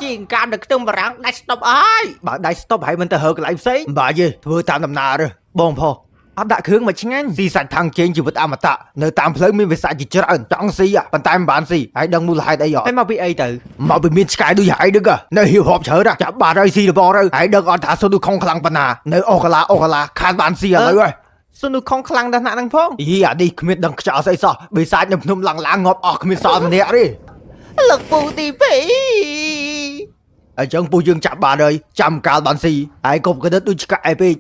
ជាងកាមនៅខ្ទឹមបារាំងដាច់ស្តុបអើយ បើដៃស្តុបហើយមិនទៅហើកន្លែងផ្សេងមិនបាច់ទេធ្វើតាមដំណើរបងផុសអត់ដាក់គ្រឿងមកឆ្ងាញ់ស៊ីសាច់ថងជេងជីវិតអមតៈនៅតាមផ្លូវមានវិសាច់ជាច្រើនចង់ស៊ីប៉ុន្តែមិនបានស៊ីហើយដឹងមូលហេតុអីអត់ ហើយមកពីអីទៅ មកពីមានឆ្កែដូចហើយដឹងនៅហៀវហប់ច្រើនចាប់បាត់ហើយស៊ីរបស់ទៅហើយដឹងអត់ថាសុនខុងខ្លាំងប៉ុណ្ណានៅអូកាឡាខានបានស៊ីឥឡូវហើយ សុនុខុងខ្លាំងដល់ណាស់ហ្នឹងផង យីអានេះគ្មានដឹងខ្យល់ស្អីសោះបិសាចនៅភ្នំឡើងងាប់អស់គ្មានសល់ម្នាក់ទេ លោកពូទី2 អញ្ចឹងពូយើងចាប់បានហើយចាំកាលបានស៊ីហើយកុំកដិតដូចឆ្កាក់អីពេក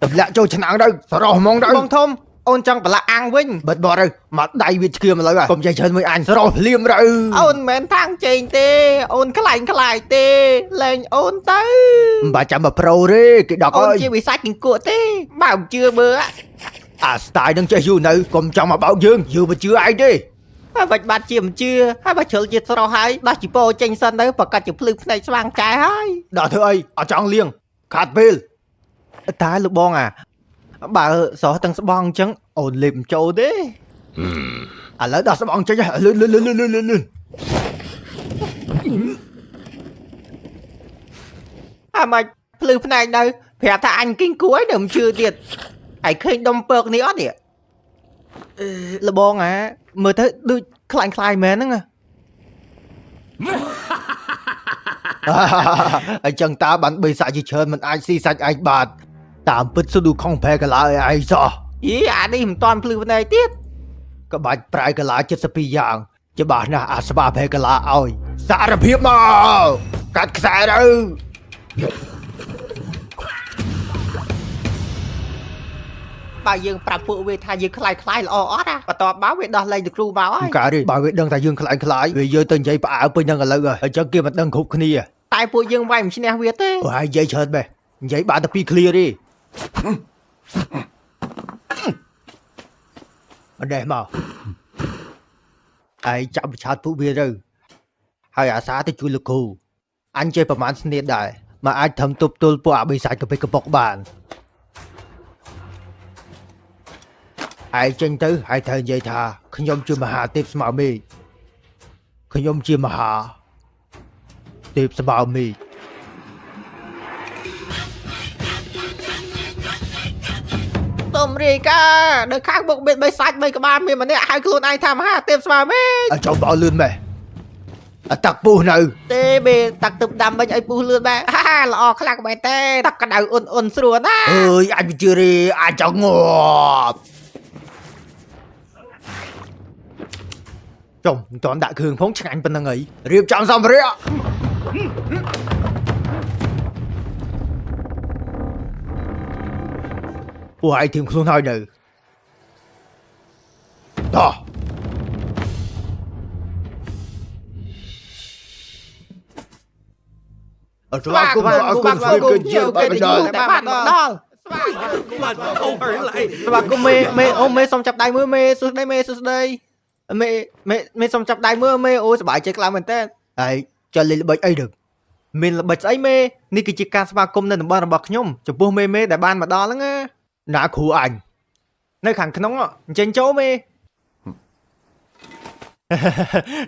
តម្លាក់ចូលឆ្នាំងទៅសរោះហ្មងទៅ បងធំអូនចង់ប្រឡាក់អាំងវិញ បិទបត់ទៅមកដៃវាឈាមឥឡូវកុំចេះច្រើនមួយអញសរោះភ្លាមទៅ អូនមិនមែនថាងជេងទេអូនខ្លាញ់ទេលែងអូនទៅ មិនបាច់ចាំមកប្រូទេគេដក អូន អើយ ជាវិសាចគង្គក់ទេបើមិនជឿមើល អាស្ទាយនឹងចេះយូរនៅកុំចង់មកបោកយើងមិនជឿឯងទេ ហើយបាច់បាត់ជាមិនជឿហើយបើជ្រុលជាតិស្រស់ហើយដោះជីពោចេញសិនទៅប្រកាសជាភ្លឺភ្នែកស្វាងកែហើយ ដល់ធ្វើអីអត់ចង់លៀងខាត់ពេល តែលោកបងអាបើស្រស់ទាំងស្បងអញ្ចឹងអូនលេបមិនចូលទេ ឥឡូវដល់ស្បងចេញលឿន ហើយមិនភ្លឺភ្នែកនៅប្រាប់ថាអញគិញគួរឲ្យនៅមិនជឿទៀតហើយឃើញដុំពើកនេះអត់នេះលោកបងអាមើលទៅដូចខ្លាញ់មែនហ្នឹង អញ្ចឹងតើបានបីសាច់ជាច្រើនមិនអាចស៊ីសាច់ឯងបានតាមពិតស៊ូឌូខុងផែកាឡាឲ្យឯងសោះ យីអានេះមិនតាន់ភ្លឺភ្នែកទៀត ក្បាច់ប្រៃកាឡា72យ៉ាងច្បាស់ណាស់អាស្វាផែកាឡាឲ្យសារភាពមកកាត់ខ្សែទៅ បើយើងប្រាប់ពួកវាថាយើងខ្លាយល្អអត់បន្ទាប់មកវាដោះលែងទៅគ្រូមកហើយ កាទេបើវាដឹងថាយើងខ្លាញ់វាយកទៅនិយាយផ្អើពេញនឹងឥឡូវហើយអញ្ចឹងគេមិនដឹងគ្រប់គ្នា តែពួកយើងវាយមិនឈ្នះវាទេ អូហើយនិយាយច្រើនបែបនិយាយបានតែពីរឃ្លាទេអត់ដែរមកឯងចាប់ប្រឆាតពួកវាទៅហើយអាសាទៅជួយលោកគ្រូអញចេះប្រមាណស្នៀតដែរមកអាចធ្វើទប់ទល់ពួកអាបិសាចកពេកកប៉ុកបានឯងចេញទៅហើយត្រូវនិយាយថាខ្ញុំជាមហាទេពស្មៅមេឃខ្ញុំជាមហាទេពស្មៅមេឃ សូមរាយការណ៍នៅខាងមុខមានបីសាច់បីក្បាលមានម្នាក់ហៅខ្លួនឯងថាមហាទេពស្វាមី ចុះបោលឿនម៉េះអតាក់ពុះនៅ ទេបេតាក់ទឹកដាំវិញឲ្យពុះលឿនបែហាល្អខ្លាំងបែបទេតាក់កដៅអ៊ុនស្រួលណា អើយអញវិជឿរីអាចចង់ងាប់ចុំមិនតន់ដាក់គ្រឿងផងឆ្ងាញ់ប៉ុណ្្នឹងអីរៀបចំសម្ភារៈពួកឯងធៀមខ្លួនហើយនៅតោះអត់ស្វាគមន៍អត់គុំស្វាគមន៍ជាបានដល់ តែបានដល់ស្វាគមន៍មេអូមេសុំចាប់ដៃមើលមេសួស្ដីមេសុំចាប់ដៃមើលមេអូសប្បាយចិត្តខ្លាំងមែនតើ ហើយចាលេងល្បិចអីទៅ មានល្បិចស្អីមេនេះគឺជាការស្វាគមន៍នៅតំបន់របស់ខ្ញុំចំពោះមេដែលបានមកដល់ហ្នឹងណា ណាគ្រូអញ នៅខាងក្នុងអញ្ចឹងចូលមេ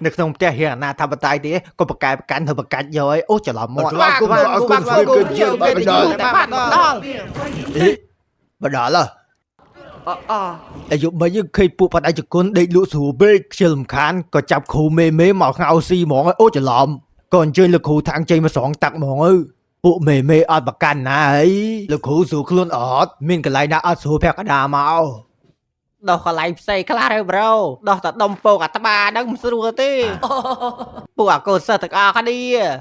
នៅក្នុងផ្ទះរៀងអាណាថាបតៃទេក៏ប្រកែប្រកាន់ទៅប្រកាច់យកឲ្យអូច្រឡំមាត់ ស្វាគមន៍អត់គុំស្វាគមន៍ជាបានដល់ តែបានដល់ បដល់អាយុបីឃើញពួកបដិជគុណដេកលក់ស្រួលពេកខ្ជិលរំខានក៏ចាប់គ្រូមេមកហៅស៊ីហ្មងអូច្រឡំក៏អញ្ជើញលោកគ្រូថាងចេញមកស្រង់តាក់ហ្មងពួកមេអត់ប្រកាន់ណាអីលោកគ្រូស្រួលខ្លួនអត់មានកន្លែងណាអត់ស្រួលភក្តាមក ដោះកន្លែងផ្សេងខ្លះទៅប្រូដោះតែដុំពកអាត្បាហ្នឹងមិនស្រួលទេពួកអាកូនសិស្សទាំងអស់គ្នា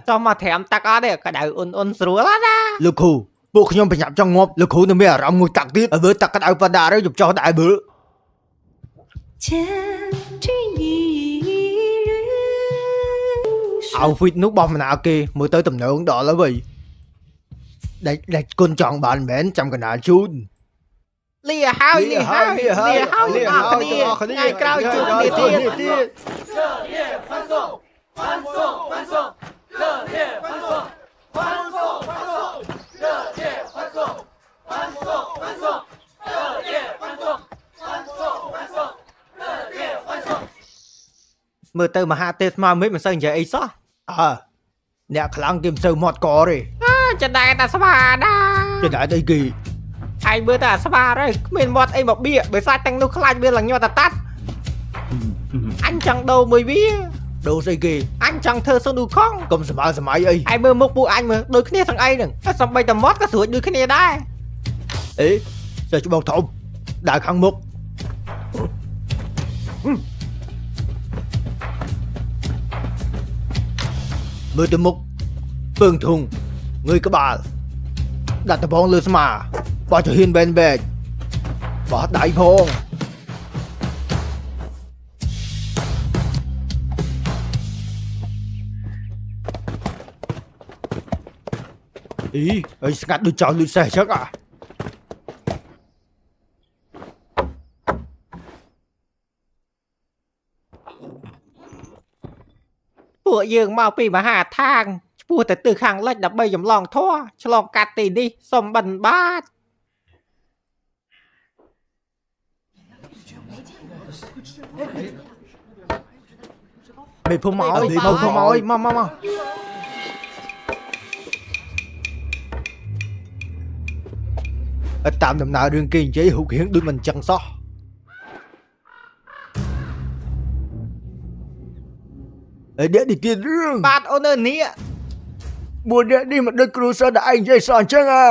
ចង់មកត្រាំតាក់អត់ទេកដៅអ៊ុនស្រួលណា លោកគ្រូពួកខ្ញុំប្រញាប់ចង់ងាប់លោកគ្រូនៅមានអារម្មណ៍ងុយតាក់ទៀតឲ្យមើលតាក់ក្តៅបដាទៅខ្ញុំចោះតែមើល outfit នោះបោះមិនណាគេមើលទៅតំណងដល់ហើយវិញដាច់គុណចង់បានមែនចាំកណ្ដាលជូន លាហើយថ្ងៃក្រោយជួបគ្នាទៀត មើលទៅមហាទេពស្មារមិចមិនសូវនិយាយអីសោះ អ្នកខ្លាំងគេមិនសូវមាត់កទេ ចដែតែស្វាណា ចង្អែតអីគេ ឯងមើលតែស្វាហើយគ្មានមាត់អីមកបៀកបើសាច់ទាំងនោះខ្លាចវាឡើងញាត់តាត់អញចង់ដូរមួយវា ដូរស្អីគេ អញចង់ធ្វើស៊ូឌូខុង កុំសម័យអី ឯងមើលមុខពួកអញមើលដូចគ្នាទាំងអីហ្នឹងសំបីតែមាត់ក៏ស្រួចដូចគ្នាដែរ អេចុះច្បងធំដើរខាងមុខមើលទៅមុខ ពឹងធុងងើយក្បាលដាក់ដបងលើស្មាបោះចំហៀនបែនបែកបោះដៃផងអីអីស្ងាត់ដូចចោលលុយសេះចឹងអាពួកយើងមកពីមហាឋានឆ្ពោះទៅទិសខាងលិចដើម្បីចម្លងធម៌ឆ្លងកាត់ទីនេះសូមបិណ្ឌបាត មេភូមិមកមកតាមដំណើររឿងគេនិយាយរូបរាងដូចមិនចឹងសោះអីអ្នកនេះទៀតរឿង បាទអូនអើនេះ មួយអ្នកនេះមិនដូចគ្រូសិស្សដែលឯងនិយាយសោះអញ្ចឹងអា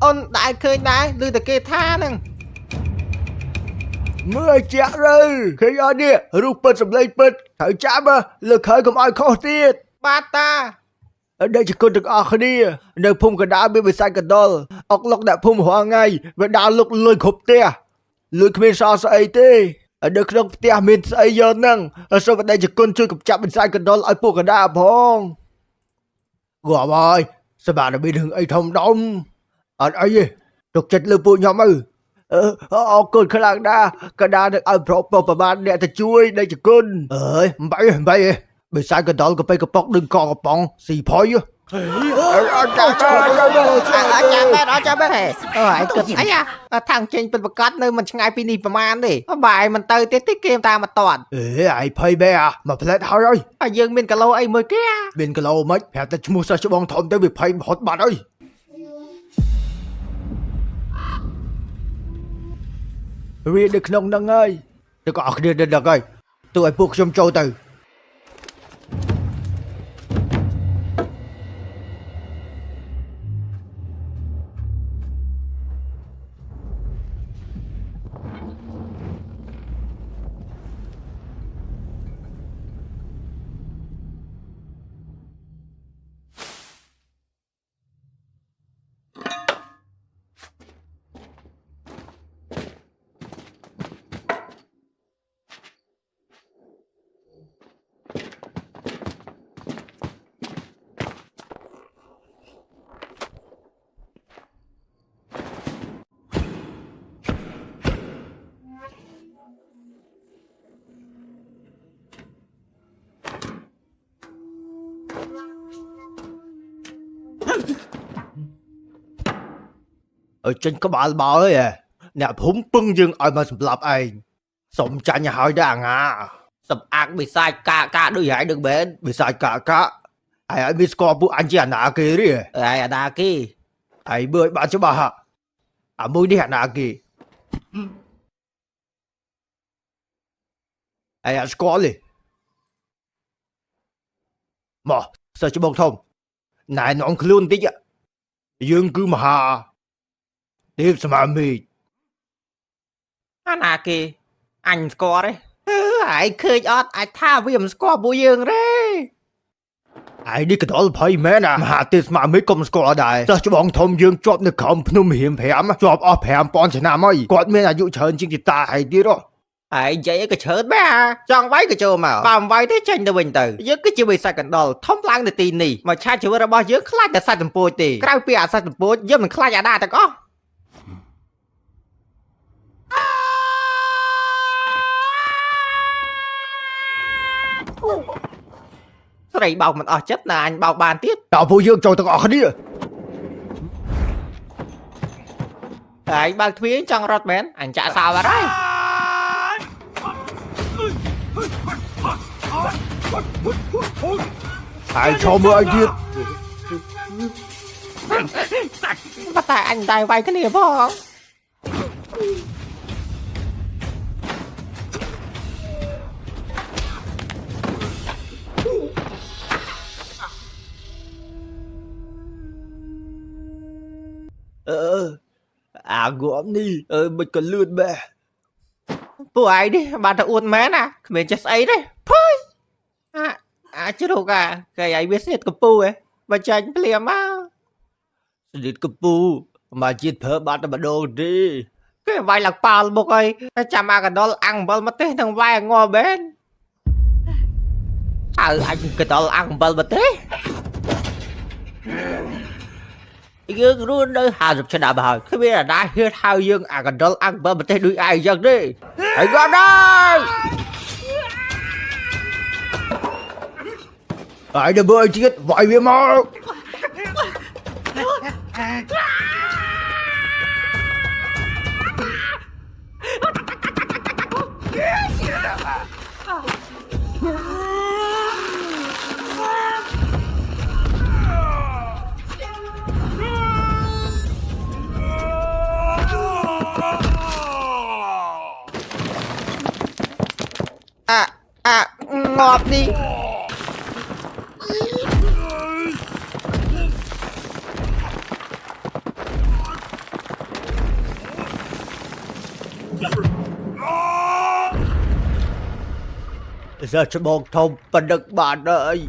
អូនដែលឃើញដែរឮតែគេថាហ្នឹង មើលចាក់រើឃើញអត់នេះរូបពិតសម្លេងពិតត្រូវចាំលើកហើយកុំឲ្យខុសទៀត បាទតា ដែលជាគុណទាំងអស់គ្នានៅភូមិកណ្ដាលមានវិស័យកណ្ដុលអុកលុកអ្នកភូមិរាល់ថ្ងៃវាដើរលុកលុយគ្រប់ផ្ទះលុយគ្មានសល់ស្អីទេនៅក្នុងផ្ទះមានស្អីយកហ្នឹងសូមដែលជាគុណជួយកម្ចាត់វិស័យកណ្ដុលឲ្យពួកកណ្ដាលផងគាត់ហើយសបារមីរឿងអីធំដុំអត់អីទេទុកចិត្តលើពួកខ្ញុំទៅអរគុណខ្លាំងណាស់កណ្ដាលនឹងឲ្យប្រុសប្រមាណអ្នកទៅជួយដែលជាគុណអើយមិនបាច់ទេវិស័យកណ្ដុលក៏ទៅកប៉ុកនឹងកកំប៉ុងស៊ីផុយអត់ចាំបែរអើយគិតអីថាងចេញពិតប្រកាសនៅមិនឆ្ងាយពីនេះប្រហែលទេបាយមិនទៅទេគេតាមមកតន់អេឯងភ័យបែមកផ្លែតហើយហើយយើងមានគីឡូអីមួយគេមានគីឡូមិនប្រាប់តែឈ្មោះសិស្សច្បងធំទៅវាភ័យហត់បាត់ហើយវានៅក្នុងហ្នឹងហើយតែក៏អស់គ្នាដឹងហើយទូឲ្យពួកខ្ញុំចូលទៅ ចេញក្បាលបោអើយអ្នកភូមិពឹងយើងឲ្យមកសម្លាប់ឯងសុំចាញ់ឲ្យដែរអាងាសម្អាកបិសាចកាដូចហើយនឹងមែនបិសាចកាឯងមានស្គាល់ពួកអញជាអាណាគេទេឯងអាណាគេឯងមើលឲ្យបានច្បាស់អាមួយនេះអាណាគេឯងអត់ស្គាល់ទេមកសិស្សច្បងធំណែនាំខ្លួនបន្តិចយើងគឺមហាទេពសមាមិកអាណាគេអញស្គាល់ទេឯងឃើញអត់អាចថាវាមិនស្គាល់ពួកយើងទេឯងនេះកណ្ដុលភ័យមែនមហាទេពសមាមិកក៏មិនស្គាល់ដែរសិស្សច្បងធំយើងជាប់នៅក្រោមភ្នំរៀម5ជាប់អស់ 5000 ឆ្នាំហើយគាត់មានអាយុច្រើនជាងទីតាឯងទៀតហ៎ឯងនិយាយអីក៏ច្រើនបែរចង់វាយក៏ចូលមកបើមិនវាយទេចេញទៅវិញទៅយើងគឺជាវិស័យកណ្ដុលធំឡើងនៅទីនេះមកឆាជីវិតរបស់យើងខ្លាចតែសត្វចម្ពោចទេក្រៅពីអាសត្វចម្ពោចយើងមិនខ្លាចអាដាទាំងអស់ ស្រីបោកមិនអស់ចិត្តណាអញបោកបានទៀតតើពួកយើងចូលទាំងអស់គ្នាហើយបើកទ្វារចង់រត់មែនអញចាក់សោអត់ហើយហើយឈប់មើលឲ្យទៀតតែអញតែវាយគ្នាផង à gốm đi mình còn lượn bèពួកឯងនេះបានតែអួតមែនណាគ្មានចេះស្អីទេភើយ chứ đâu cả cái ấy biết xịt cặp pu ấy mà tranh phèm á ស្និតកពូមកជាតិប្រើបាត់តែម្ដងទេ cái vai lạc pa một ơi chăm à cái đó ăn bơ mất thế thằng vai ngò bên anh cái đó ăn bơ mất thế dương luôn đây hà dục cho đạp hỏi cái biết là đã hết hai dương à cái đó ăn bơ mất thế đuổi ai dân đi hãy ra đây ai đã bơi chết vội về mau ngọt đi giờ cho bọn thông và đực bạn ơi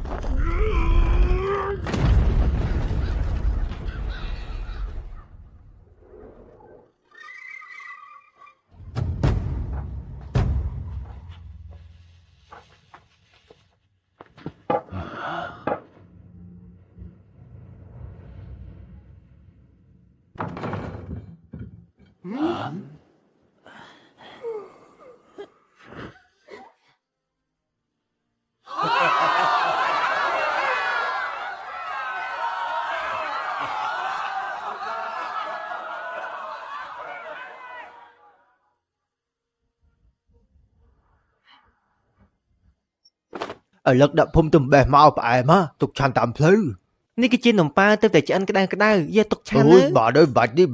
ở lực đập phun tùm bè mau phải mà tục tràn tạm phứ នេះគឺជានំប៉ាទៅតែឆ្អិនក្តៅក្តៅយកទុកឆាន់ ôi ណា bà ơi bà đi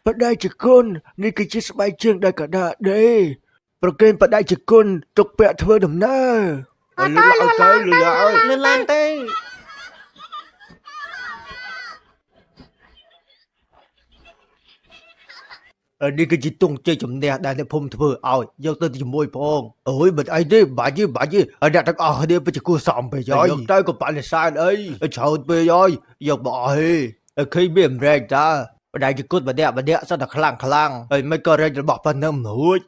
bà đây chỉ con đi cái chiếc bay chương đây cả đã đây bà kênh bà đây chỉ con tục bẹ thưa đầm na lừa lại លឿនឡើងទេ đi cái chiếc tung chơi chùm nè đây là phun thưa ôi vô tới thì môi phong ôi ai đi bà chứ ở đây tao ở đây bà chỉ cô sòng về rồi đây của bạn là sai đấy trời về rồi giờ bỏ đi khi biển ra ta ở đây chỉ cút bà đẹp sao là khlang mấy con ra bỏ phần nâm hút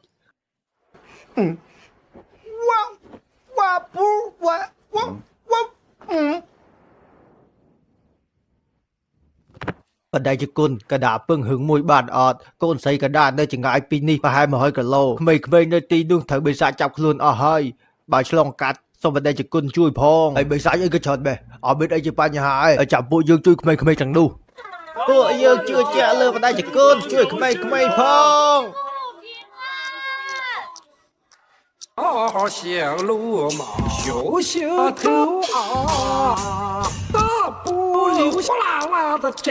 ở đây chỉ côn cả đá bưng hứng mùi bàn ọt côn xây cả đá nơi chỉ ngại pini và hai mà hơi cả lô mấy nơi tí đương thử bị xa chọc luôn ở hơi bà slong cắt xong ở đây chỉ côn chui phong ấy bị xa những cái tròn bè ở bên đây chỉ ba nhà hai ở chạm bộ dương chui mấy chẳng đuពួកយើងchưa trả lời vào đây chỉ cơnជួយក្មេងៗផង 好像鲁莽，秀秀头啊，大步流呼啦啦的站，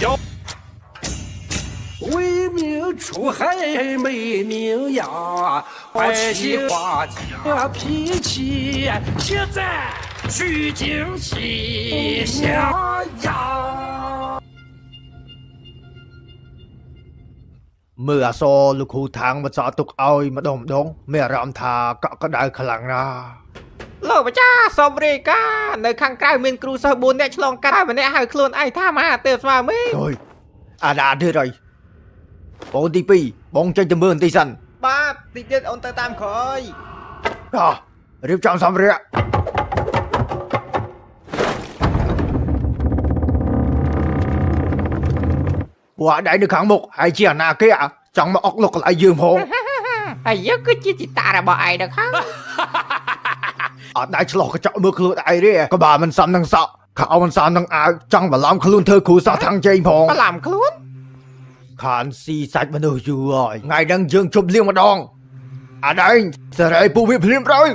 要为民除害没名呀，百姓花家脾气，现在虚惊气象呀。 mưa so lục hù thang mà sợ tục oi mà đồng đống mẹ rạm thà có đại khả năng na លោកម្ចាស់សូមរាយការណ៍នៅខាងក្រៅមានគ្រូសិស្ស4នាក់ឆ្លងកាត់ហើយម្នាក់ហៅខ្លួនឯងថាមហាទេពស្វាមី rồi à đã đưa rồi bọn tí pi bọn chơi tầm mưa tí xanh បាទតិចទៀតអូនទៅតាមក្រោយ rồi riêng trong xong rồi ạ quả đại được hạng mục hay chỉ là kia chẳng mà ốc lục lại dương hồn ហើយយើងគឺជាជីតារបស់ឯងដឹងហើយ ở đại chỉ lo cái chợ mưa khlut ai đi có bà mình xăm năng sợ khảo mình xăm năng ai chẳng mà làm khlut thơ khu sa thăng chơi phong ប្រឡាំខ្លួន khán si sạch mà đời rồi ngày đang dương chụp liêng mà đòn à đây sẽ lại bù việc liêng rồi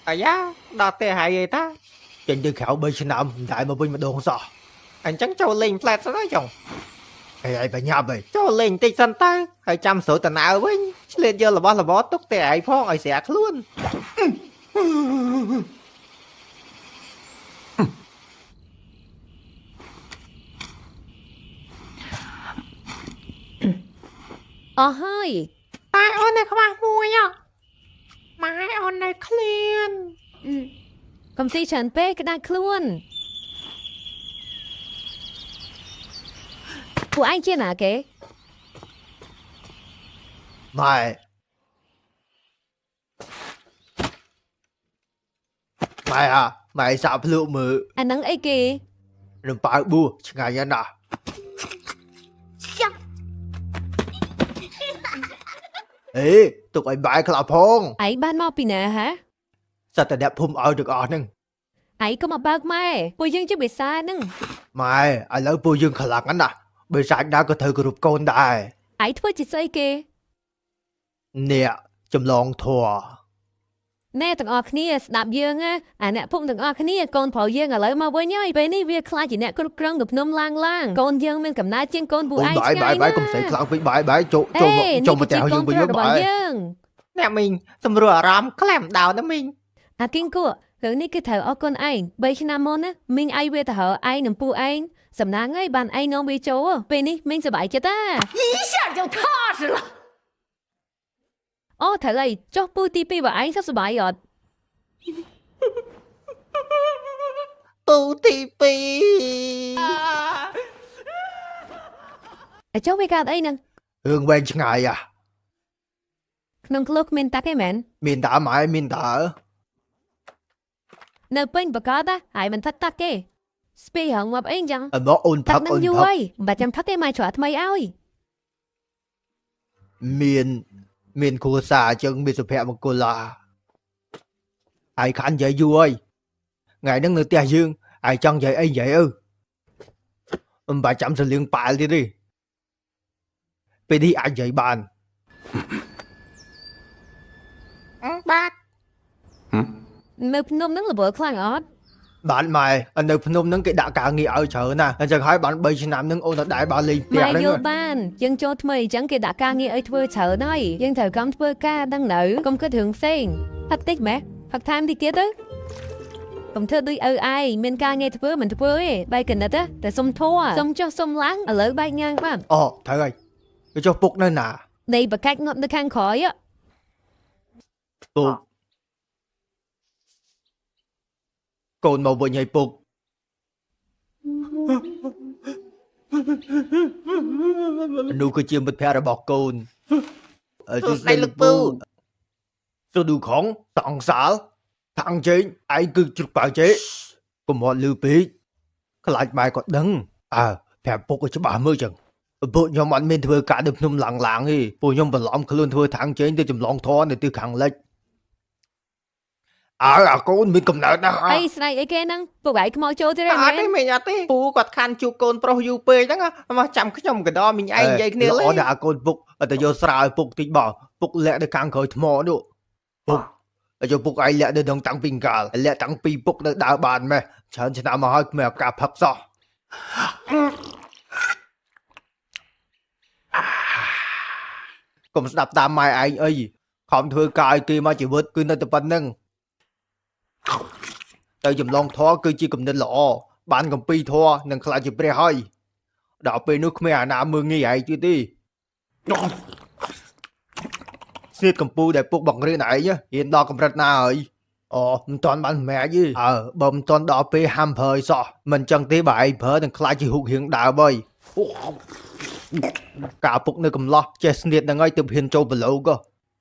à giá đọt tê hại gì ta trên đường khảo bên Nam đại mà bên mà đồn sao អញ្ចឹងចូលលេង flat ទៅចុង ai phải nhập vậy ចូលលេងបន្តិចសិនទៅហើយចាំស្រួលតាណៅវិញឆ្លៀតយករបស់ទុកតែឯងផងឲ្យស្រាខ្លួន អស់ហើយ តែអូននៅខ្វះមួយម៉ែអូននៅឃ្លាន កុំស៊ីច្រើនពេកក្តាច់ខ្លួនពួកឯងជាណាគេ mày mày à mày sao lựa mờ អានឹងអីគេ đừng phải bua ngày nhân à ê tụi anh bãi khla phong ឯងបានមកពីណាហ៎ sao ta đẹp phum ở được ở nưng ឯងក៏មកបើកម៉ែពួកយើងជាបិសាចហ្នឹង mày ai lỡ bua dương khla ngắn à bây giờ đã có thử group con đại ឯងធ្វើជាស្អីគេ nè chấm lòng thua ណែទាំងអស់គ្នាស្ដាប់យើងណាអាអ្នកភូមិទាំងអស់គ្នាកូនប្រុសយើងឥឡូវមកវិញហើយពេលនេះវាខ្លាចជាអ្នកគ្រប់គ្រងទំនំឡាងកូនយើងមានកំណើតជាងកូនពួកឯង bãi ឆ្ងាយ bãi ណា bãi cùng xảy khla với bãi chỗ chỗ អេ chỗ នេះ một គឺជា tèo កូន dương ប្រុស với របស់ bãi យើង អ្នកមីងសម្រួលអារម្មណ៍ក្លែមដោណាមីង អាគីងគួរឿងនេះគឺត្រូវអរគុណឯង3ឆ្នាំមុនណាមីងឯងវាទៅហៅឯងនឹងពូឯងសំណាងហើយបានឯងនាំវាចូលពេលនេះមីងសប្បាយចិត្តតា 一下就踏实了。 អូត្រូវហើយចុះពូទី2របស់ឯងសុខសប្បាយអត់ ពូទី2 ចុះវាកើតអីហ្នឹង hương bên ngày à ក្នុងក្លុកគ្មានតាក់ទេមែន miền đã mãi miền đã នៅពេញបកតហើយមិនថាត់តាក់ទេស្ពីហងមកអីចឹង ở đó ôn តាក់ thấp នឹង ôn យូរ thấp ហើយមិនបាច់ចាំថាត់ទេមកច្រកថ្មីឲ្យ miền khu xa chân miền sụp hẹ một cô là ai khăn vậy vui ngày nâng nửa tia dương ai chân vậy ấy vậy ư bà chậm sự liên bại đi đi bây đi ai vậy bàn បាទ នៅភ្នំហ្នឹងល្មើខ្លាំងអត់ bạn mày anh được phun nâng cái đã cả nghĩa ở chợ nè anh chẳng hỏi bạn bây giờ nam nâng ôn đại bà lì ម៉ែ đấy យល់បានយើងចូលថ្មីអញ្ចឹងគេដាក់ការងារឲ្យធ្វើច្រើនហើយយើងត្រូវកំធ្វើការដឹងនៅកុំគិតរឿងផ្សេងផឹកតិចម៉ែផឹកថែមតិចទៀតទៅកុំធ្វើដូចឪឯងមានការងារធ្វើមិនធ្វើទេបែកកណិតតែសុំធัวសុំចុះសុំឡើងឥឡូវបែកញ៉ាំងបាន ồ thấy rồi cái cho phục nơi nè នៃបកាច់ងាប់នៅខាងក្រោយ phục cồn màu vừa nhảy phục nụ cười chiêm bật phe ra bọc cồn ở Tôi say lực bưu. tôi đủ khóng tặng xáo thằng chính ai cứ chụp bảo chế của mọi lưu bí cái lại bài còn đứng à phe phục ở chỗ 30 chừng bộ nhóm anh mình thừa cả được nôm lặng lặng đi bộ nhóm vật lõm luôn thừa thằng chính tôi chùm lòng thon để tôi khẳng lệch à con mình cầm nợ đó អីស្ដីអីគេហ្នឹងពួកឯងខ្មោចចូលទៀត អ មែ ត់ទេ ន មីងអត់ទេពូគាត់ខានជួបកូនប្រុសយូរពេកហ្នឹងមកចាំខ្ញុំកណ្ដោមីងឯងនិយាយគ្នាលេ អត់ដាក់កូនពុកអត់ទៅយកស្រាឲ្យពុកតិចបងពុកលាក់នៅខាងក្រោយថ្មនោះពុកយកពុកឯងលាក់នៅក្នុងតាំងពីកាលលាក់តាំងពីពុកនៅដើរបានម៉េះច្រើនឆ្នាំមកហើយគ្មានឱកាសផឹកសោះកុំស្ដាប់តាមម៉ែឯងអីខំធ្វើការឲ្យគេមកជីវិតគឺនៅតែប៉ុណ្្នឹងទៅចម្លងធម៌គឺជាគំនិតល្អបានកំពីធម៌នឹងខ្លាចជាព្រះហើយដល់ពេលនោះគ្មានអាណាមើងងាយឯងទៀតទេស្នៀតកម្ពូដែលពុកបង្រៀនឯងរៀនដល់កម្រិតណាហើយអូមិនតាន់បានម៉ែទេបើមិនតាន់ដល់ពេលហាំប្រើឲ្យសោះមិនចឹងទេបើឯងប្រើនឹងខ្លាចជាហុករៀងដើមហើយការពុកនៅកំឡោះចេះស្នៀតហ្នឹងហើយទើបហ៊ានចូលប្រឡូក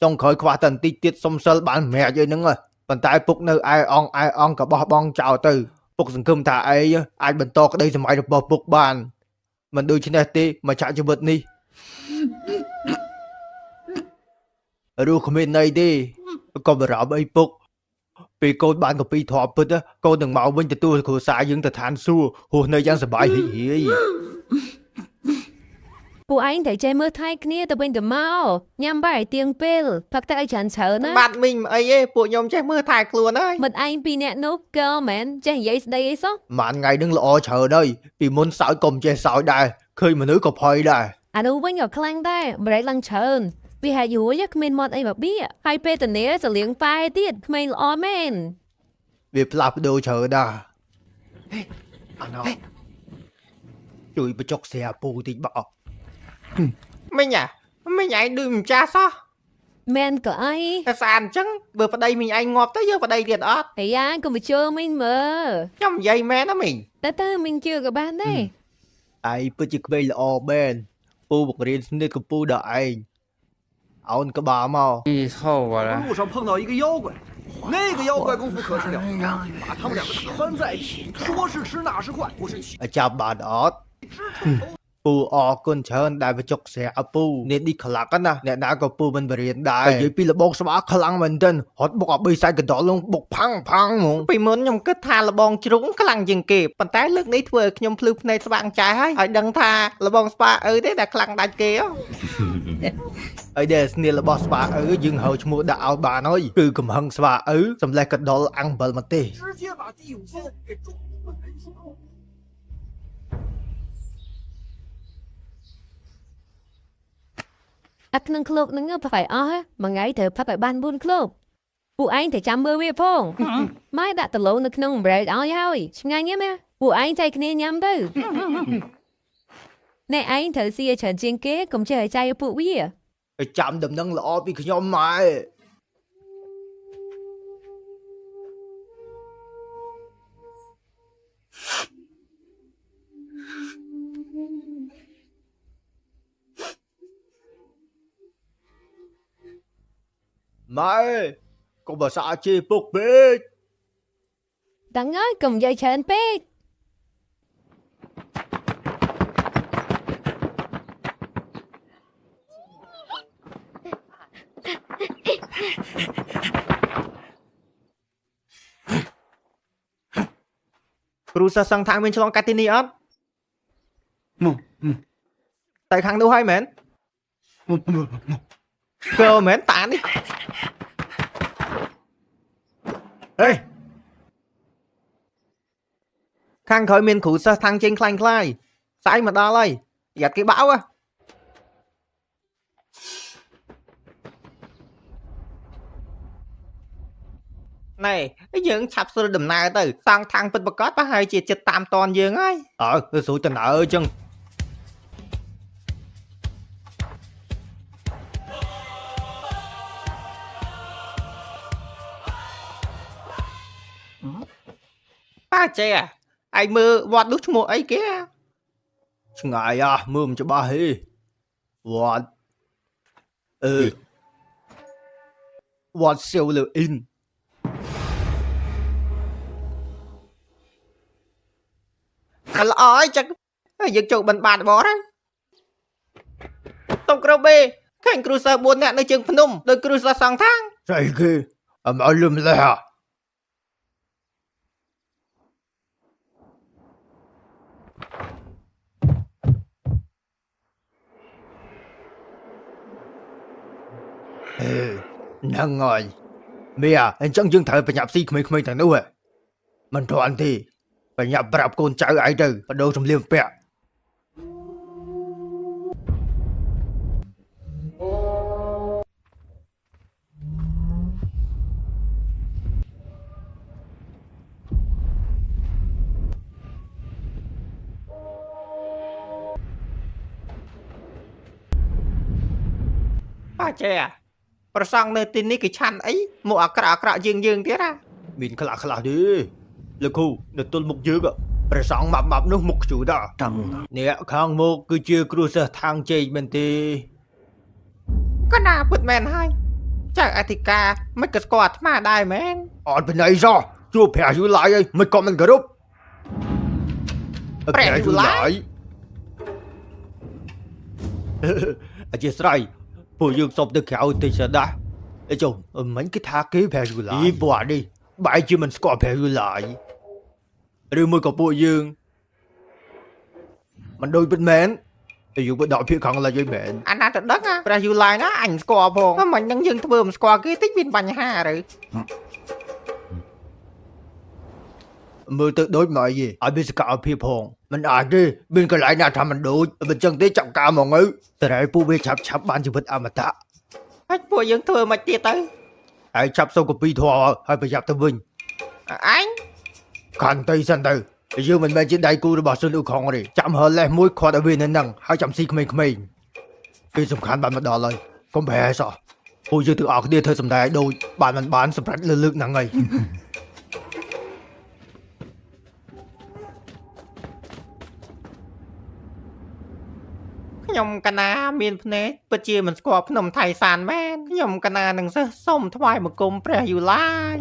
ចុងក្រោយខ្វះតែបន្តិចទៀតសុំសិលបានម៉ែអីហ្នឹងប៉ុន្តែពុកនៅឯអង្គក៏បោះបង់ចោលទៅពុកសង្ឃឹមថាឯងអាចបន្តក្តីសម័យរបស់ពុកបានមិនដូច្នេះទេមកចាក់ជីវិតនេះរស់គ្មានន័យទេក៏បារម្ភអីពុកពេលកូនបានកពីធម៌ពិតកូននឹងមកវិញទទួលគ្រួសារយើងទៅឋានសួគ៌រស់នៅយ៉ាងសប្បាយរីករាយ ព ពួកឯងត្រូវចេះមើលថែគ្នាទៅវិញទៅមកញ៉ាំបាយទៀងពេលផឹកទឹកឲ្យច្រើនច្រើនណា បាទមីងមិនអីទេពួកខ្ញុំចេះមើលថែខ្លួនហើយ មិត្តឯងពីរនាក់នោះកលមែនចេះនិយាយស្ដីអីសោះ ម៉ានថ្ងៃនឹងល្អច្រើនហើយពីមុនសើចក៏មិនចេះសើចដែរឃើញមនុស្សក៏ភ័យដែរ អានោះវិញក៏ខ្លាំងដែរបរិយឡើងច្រើនវាហាក់យួរគ្មានមាត់អីមកបៀហើយពេលតនីសលៀងប៉ែទៀតក្មេងល្អមែន វាផ្លាស់ប្ដូរច្រើនដែរអាណោជួយបញ្ចុកស្រាពូតិចបោះ មីងមីងឯងដូចមិនចាស់សោះ មែនក៏អី តែស្អាតអញ្ចឹងបើប្តីមីងឯងងាប់ទៅយើងប្តីទៀតអត់ អាយ៉ាកុំបញ្ជើមិញមើល ខ្ញុំនិយាយមែនណាមីង តែមិញជឿក៏បានដែរ ឯងពិតជាក្មេងល្អមែនពូបង្រៀនស្និទ្ធកំពូដល់ឯងអោនក្បាលមក 你凑过来。路上碰到一个妖怪，那个妖怪功夫可是了得，把他们两个打翻在一起，说是吃那是快，不是 ចាប់បានអត់ 吃成头。 ពូអរគុណច្រើនដែលបញ្ចុកស្រាពូនេះនេះខ្លាំងណាស់អ្នកណាក៏ពូមិនបរៀនដែរនិយាយពីលបងស្វាខ្លាំងមែនទែនរត់បុកអាបីសាច់កណ្ដុរលងបុកផាំងហ្មង ពីមុនខ្ញុំគិតថាលបងជ្រុងខ្លាំងជាងគេប៉ុន្តែលើកនេះធ្វើឲ្យខ្ញុំភ្លឺភ្នែកស្វាងចាស់ហើយដឹងថាលបងស្ប៉ាអឺទេដែលខ្លាំងដាច់គេហ៎ ហើយដែលស្នៀលរបស់ស្វាអើយើងហៅឈ្មោះដាក់ឲ្យបានហើយគឺកំហឹងស្វាអើសម្លេះកណ្ដុរអាំងអំបិលមកទេ 直接把第五剑给中了人心。 អាក្នុងក្លូបហ្នឹងផឹកឲ្យអស់ហ៎មួយថ្ងៃត្រូវផឹកឲ្យបាន4ក្លូបពួកឯងត្រូវចាំមើលវាផងម៉ែដាក់ដលូនៅក្នុងអំប្រែកឲ្យហើយឆ្ងាញ់ទេមែនពួកឯងចែកគ្នាញ៉ាំទៅអ្នកឯងត្រូវស៊ីឲ្យច្រើនជាងគេកុំចេះឲ្យចែកឲ្យពួកវា ចាំដំណឹងល្អពីខ្ញុំម៉ែម៉ែកុំបើសាជេពុកពេក ដឹងហើយកុំនិយាយច្រើនពេក គ្រូសិស្សសង្ឃថាមានឆ្លងកាត់ទីនេះអត់ 木 ទៅខាងនោះហើយមែន 木木木。 គឺមែនតានេះហេខាងក្រោយមានគ្រូសិស្សថាំងជើងខ្លាញ់ខ្លាយស្អែកមកដល់ហើយយ៉ាត់គេបោហ៎ណែយើងឆាប់ស្រួលដំណើរទៅសង់ថាំងពិតប្រកបប្រហែលជាចិត្តតាមតនយើងហើយ គឺស្រួលតំណើអញ្ចឹង ប៉ាចេឯងមើលវត្តនោះឈ្មោះអីគេ ឆ្ងាយមើលមិនច្បាស់ទេវត្តវត្តសៀវលអ៊ីន ល្អហើយចឹងយើងចូលបិណ្ឌបាតបងហើយតុកគ្រូបេឃើញគ្រូសិស្ស4នាក់នៅជើងភ្នំដោយគ្រូសិស្សសងថាង ស្អីគេអមឲ្យលឹមលេះហ្នឹងហើយមីអញ្ចឹងយើងត្រូវប្រញាប់ស៊ីក្មេងៗទាំងនោះហ៎មិនទាន់ទេប្រញាប់ប្រាប់កូនចៅឯងទៅបដូរជំរាបពាក់ ប៉ាចេប្រសងនៅទីនេះគេឆាន់អីមកអាក្រក់យើងទៀតហ่ะ មានខ្លះទេលោកគ្រូនៅទល់មុខយើងព្រះសង្ឃម៉ាប់នោះមុខខ្ជូត 张 អ្នកខាងមុខគឺជាគ្រូសិស្សທາງជ័យមែនទេ ក៏ណាពិតមែនហើយចៅអធិការមិនក៏ស្គាល់អាត្មាដែរមែន អត់ពីណៃសោះជួបព្រះយូឡាយអីមិនក៏មិនគោរព ព្រះយូឡាយ អធិស្ឋានពួកយើងសុំទៅក្រៅតិចដាស់ចុះមិញគេថាគេព្រះយូឡាយពួកនេះបែរជាមិនស្គាល់ព្រះយូឡាយឬមួយក៏ពួកយើងមិនដូចពិតមែន យើងបដកភាគខាងលិចឲ្យមែន អាណាទៅដឹងព្រះយូឡាយណាអញស្គាល់ផងមិននឹងយើងធ្វើមិនស្គាល់គេតិចមានបញ្ហាឬ មើលទៅដូចមកអីឲ្យមានសកម្មភាពផងមិនអាចទេមានកន្លែងណាថាមិនដូចមិនចឹងទេចាប់ការមកទៅតែពួកវាឆាប់បានជីវិតអមតៈ ហើយពួកយើងធ្វើមិនទៀតទៅ ហើយចាប់សូកពីធွာហើយប្រយ័ត្នទៅវិញ អញ កាន់ទៅសិនទៅយើងមិនមែនជាដៃគូរបស់ស៊ុនអ៊ូខុងទេចាំហឺលេសមួយខាត់ឲ្យវានៅនឹងហើយចាំស៊ីក្មេងៗពេលសំខាន់បានមកដល់ហើយកុំប្រហែសោះពួកយើងទាំងអស់គ្នាធ្វើសម្ដែងដូចបានមិនបានសម្រាប់លើកហ្នឹងហើយ ខ្ញុំកណាមានភ្នែកពិតជាមិនស្គាល់ភ្នំថៃសានមែនខ្ញុំកណានឹងសិស្សសុំថ្វាយបង្គំព្រះយូឡាយ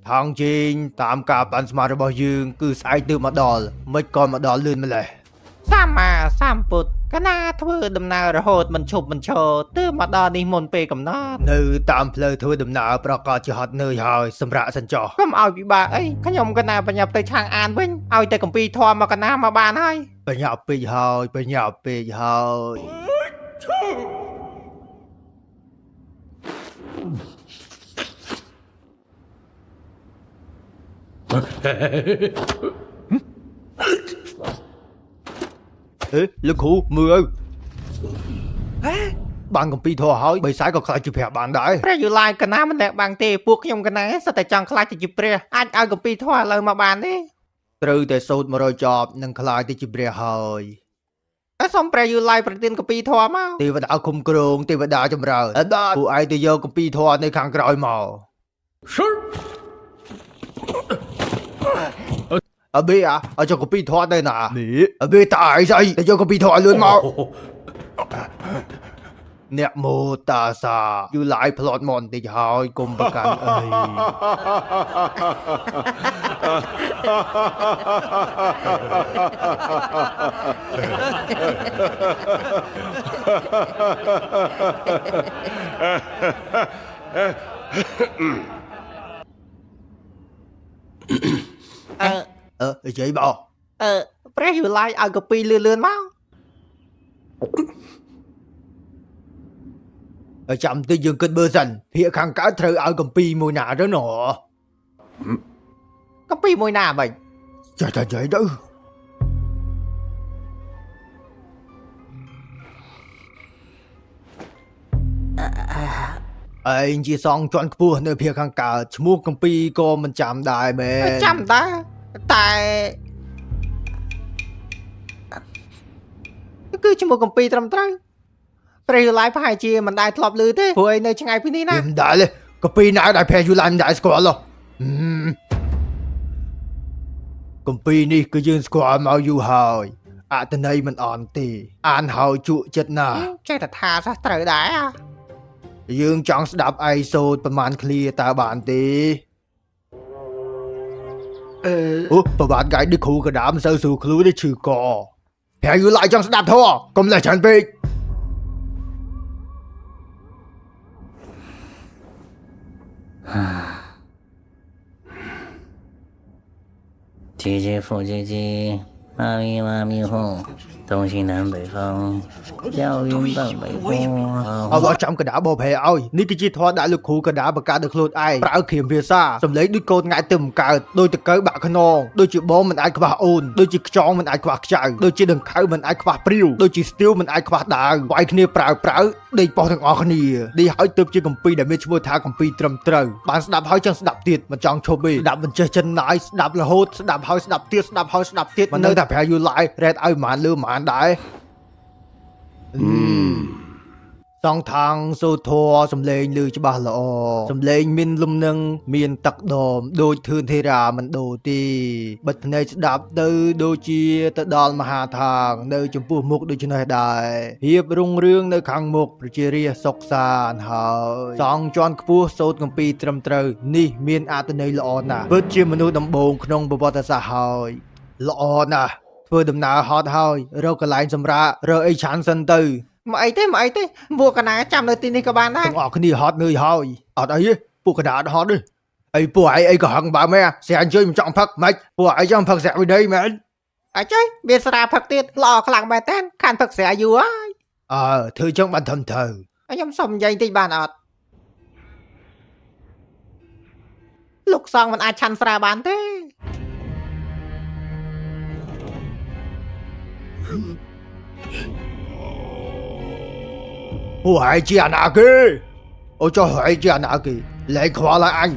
ថងជេងតាមការបានស្មារតីរបស់យើងគឺស្អែកទៅមកដល់មិនក៏មកដល់លឿនម្លេះ សម្មាសម្ពុទ្ធកណាធ្វើដំណើររហូតមិនឈប់មិនឈរទើបមកដល់នេះមុនពេលកំណត់ នៅតាមផ្លូវធ្វើដំណើរប្រកាសជាហត់នឿយហើយសម្រាប់សិនចុះ កុំឲ្យពិបាកអីខ្ញុំកណាបញ្ញាប់ទៅឆាងអានវិញឲ្យតែកម្ពីធម៌មកកណាមកបានហើយ បញ្ញាប់ពេកហើយបញ្ញាប់ពេកហើយ เอ๊ะលោកគ្រូមើលបានកំពីធေါ်ហើយបីសាយក៏ខ្លាចជាព្រះបានដែរ ព្រះយូឡាយកណាមិនដែលបាំងទេពួកខ្ញុំកណាសិតតែចង់ខ្លាចទៅជាព្រះអាចឲ្យកម្ពីធម៌ឥឡូវមកបានទេ ត្រូវតែសូត្រ100ចប់នឹងខ្លាចទៅជាព្រះហើយ អើសូមព្រះយូឡាយប្រទានកម្ពីធម៌មក ទេវតាគុំក្រងទេវតាចម្រើនពួកឯងទៅយកកំពីធေါ်នៅខាងក្រោយមក 是 អបេអាចយកកំពីធေါ်ទៅណានេះអបេតាអីស្អីទៅយកកំពីធေါ်ឲ្យលឿនមកអ្នកមោតាសាយូឡាយផ្លត់មកបន្តិចហើយកុំប្រកាន់អី និយាយបង ព្រះយូឡាយឲ្យកម្ពីលឿនៗមក ចាំតិចយើងគិតមើលសិនភាគខាងកើតត្រូវឲ្យកំពីមួយណាទៅណោះ កម្ពីមួយណាបាច់ ចាចានិយាយទៅឯងជាសងជាន់ខ្ពស់នៅភាគខាងកើតឈ្មោះកំពីក៏មិនចាំដែរមែន ចាំតាតែគឺឈ្មោះកម្ពីត្រឹមត្រូវព្រះយូឡាយប្រហែលជាមិនដែលធ្លាប់ឮទេព្រោះឯនៅឆ្ងាយពីនេះណា មិនដែរទេកំពីណាដែលព្រះយូឡាយមិនដែរស្គាល់ហ៎កំពីនេះគឺយើងស្គាល់មកយូរហើយអត្តន័យមិនអន់ទេអានហើយជក់ចិត្តណាស់ ចេះតែថាសោះត្រូវដែរ យើងចង់ស្ដាប់ឯសូត្រប្រមាណឃ្លាតើបានទេអូប្របាទកាយដូចគ្រូកដាមិនសូវស្រួលខ្លួនទេឈឺកព្រះយូឡាយចង់ស្ដាប់ធေါ်កុំលេះច្រើនពេក 姐姐父姐姐，妈咪妈咪后，东西南北方，叫云到北方。 អត់ចាំកដាបោប្រែឲ្យនេះគឺជាធေါ်ដាក់លោកគ្រូកដាបង្កើតដោយខ្លួនឯងប្រើគ្រាមភាសាសំឡេងដូចកូនងាយទៅបង្កើតដូចតកៅបាក់ខ្នងដូចជាបងមិនអាចខ្វះអូនដូចជាខ្យងមិនអាចខ្វះខ្ចៅដូចជាដង្ខៅមិនអាចខ្វះព្រាវដូចជាស្ទាវមិនអាចខ្វះដាវវាយគ្នាប្រើដេកប៉ោះទាំងអស់គ្នានេះហើយទើបជាកម្ពីដែលមានឈ្មោះថាកម្ពីត្រឹមត្រូវបានស្ដាប់ហើយចង់ស្ដាប់ទៀតមិនចង់ឈប់ទេស្ដាប់មិនចេះចិនណាយស្ដាប់រហូតស្ដាប់ហើយស្ដាប់ទៀតស្ដាប់ហើយស្ដាប់ទៀតមិននៅតែព្រះយូឡាយរ៉េតឲ្យប្រហែលលើប្រហែលដែរ សងທາງសូធัวសំឡេងឮច្បាស់ល្អសំឡេងមានលំនឹងមានទឹកដមដូចធឿនធេរាមិនដូរទេបិទភ្នែកស្ដាប់ទៅដូចជាទៅដល់មហាថាងនៅចំពោះមុខដូច្នេះដែរភាពរុងរឿងនៅខាងមុខប្រជារាស្ត្រសុខសាន្តហើយសងជាន់ខ្ពស់សូត្រកម្ពីត្រឹមត្រូវនេះមានអត្ថន័យល្អណាស់ពិតជាមនុស្សដំបូងក្នុងប្រវត្តិសាស្ត្រហើយល្អណាស់ធ្វើដំណើរហត់ហើយរកកន្លែងសម្រាករកអីឆាន់សិនទៅ មកអីទេពួកកណាចាំនៅទីនេះក៏បានដែរ ទាំងអស់គ្នាហត់នឿយហើយអត់អីទេពួកកណ្ដាលហត់ទេអីពួកឯងអីក៏ហឹងបើមែនស្រាអញ្ជើញមិនចង់ផឹកម៉េចពួកឯងចង់ផឹកស្រាវិន័យមែន អើចុយមានស្រាផឹកទៀតល្អខ្លាំងមែនតើខានផឹកស្រាយូរហើយ ធ្វើចឹងបានធំទៅ ខ្ញុំសុំនិយាយតិចបានអត់លោកសងមិនអាចឆាន់ស្រាបានទេ ពួកឯងជាអាណាគេអូចុះឯងជាអាណាគេលែងខ្វល់ហើយអញ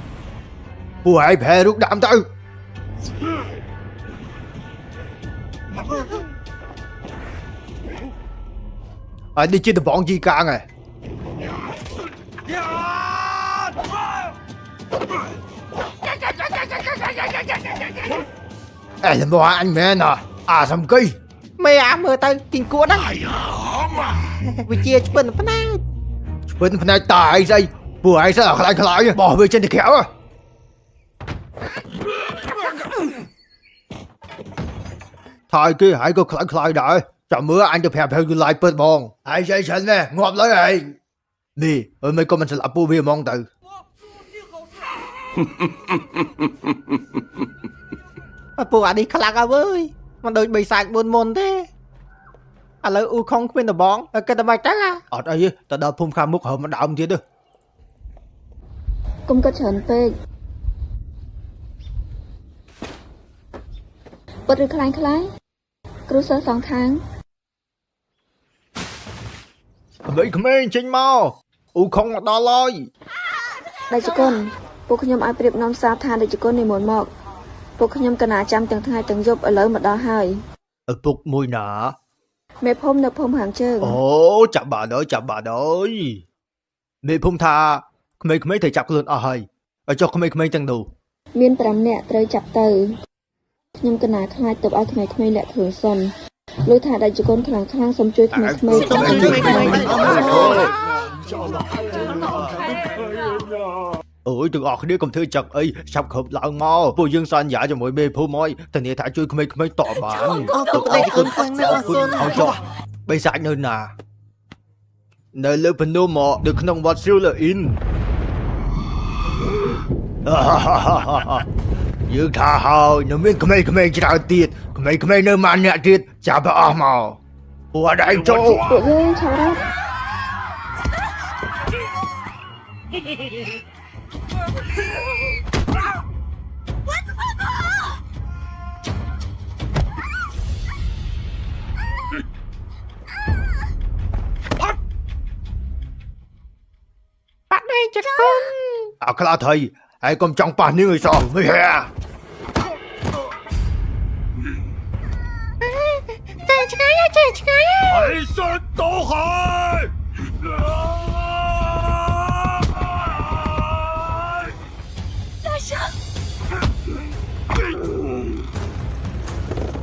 ពួកឯងប្រែរូបដើមទៅអញនេះជាដំបងជីកាងហ៎អេល្មមអញមែនអាសំគី មេអាមើលទៅគីងគួតហ្នឹងវាជាឆ្ពិនផ្នែក ស្ពិនផ្នែកតាអីស្អីពួកឯងស្អីខ្លាយខ្លាយបោះវាចេញទៅក្រៅថាយគេហើយក៏ខ្លាយខ្លាយដែរចាំមើលអញទៅប្រាប់យូឡៃពើបងហើយចៃឆិនមែងាប់លើឯងនេះអើមិនក៏មិនស្លាប់ពួកវាហ្មងទៅ ពួកអានេះខ្លាំងអើយមិនដូចបីសាច់4មុនទេឥឡូវអ៊ូខុងគ្មានដបងគិតតែមិនទៅ អត់អីទេទៅដល់ភូមិខាងមុខហើមកដើមទៀតទៅ កុំគិតច្រើនពេកបិទឬខ្លាំងខ្លាំងគ្រូសិស្សសងខាង ក្មេងចេញមកអ៊ូខុងមកដល់ហើយ ដៃជគុណពួកខ្ញុំឲ្យប្រៀបនាំសារថាដៃជគុណនិមន្តមកពួកខ្ញុំកណាចាំទាំងថ្ងៃទាំងយប់ឥឡូវមកដល់ហើយ ឪពុកមួយណា មេភូមិនៅភូមិហាងជើង អូចាប់បានហើយមេភូមិថាក្មេងៗត្រូវចាប់ខ្លួនអស់ហើយឲ្យចុះក្មេងៗទាំងនោះ មាន5នាក់ត្រូវចាប់ទៅខ្ញុំកណាខ្លាចទៅឲ្យក្មេងៗលាក់ខ្លួនសិនលុះថាដៃជគុណខ្លាំងខ្លាំងសូមជួយក្មេងៗកុំឲ្យជួយខ្ញុំ អូយទាំងអស់គ្នាកុំធ្វើចឹកអីឆាប់គ្រប់ឡើងមកពួកយើងសន្យាជាមួយមេភូមិហើយធានាថាជួយក្មេងៗតបបានអរគុណខ្លាំងណាស់អរគុណអរគុណបិសាចនៅណានៅលើភ្នំមកនៅក្នុងវត្តស៊ីលអ៊ីន យើងថាហើយនៅមានក្មេងៗច្រើនទៀតក្មេងៗនៅម៉ានអ្នកទៀតចាប់ទៅអស់មកពួកដៃចូល ពួកយើងឆារ៉ាត់ បាត់ដៃជគុណ អាខ្លាថៃហើយកុំចង់ប៉ះនាងឲ្យសោះមិនហែ ចេះឆ្ងាយហើយ 海山倒海！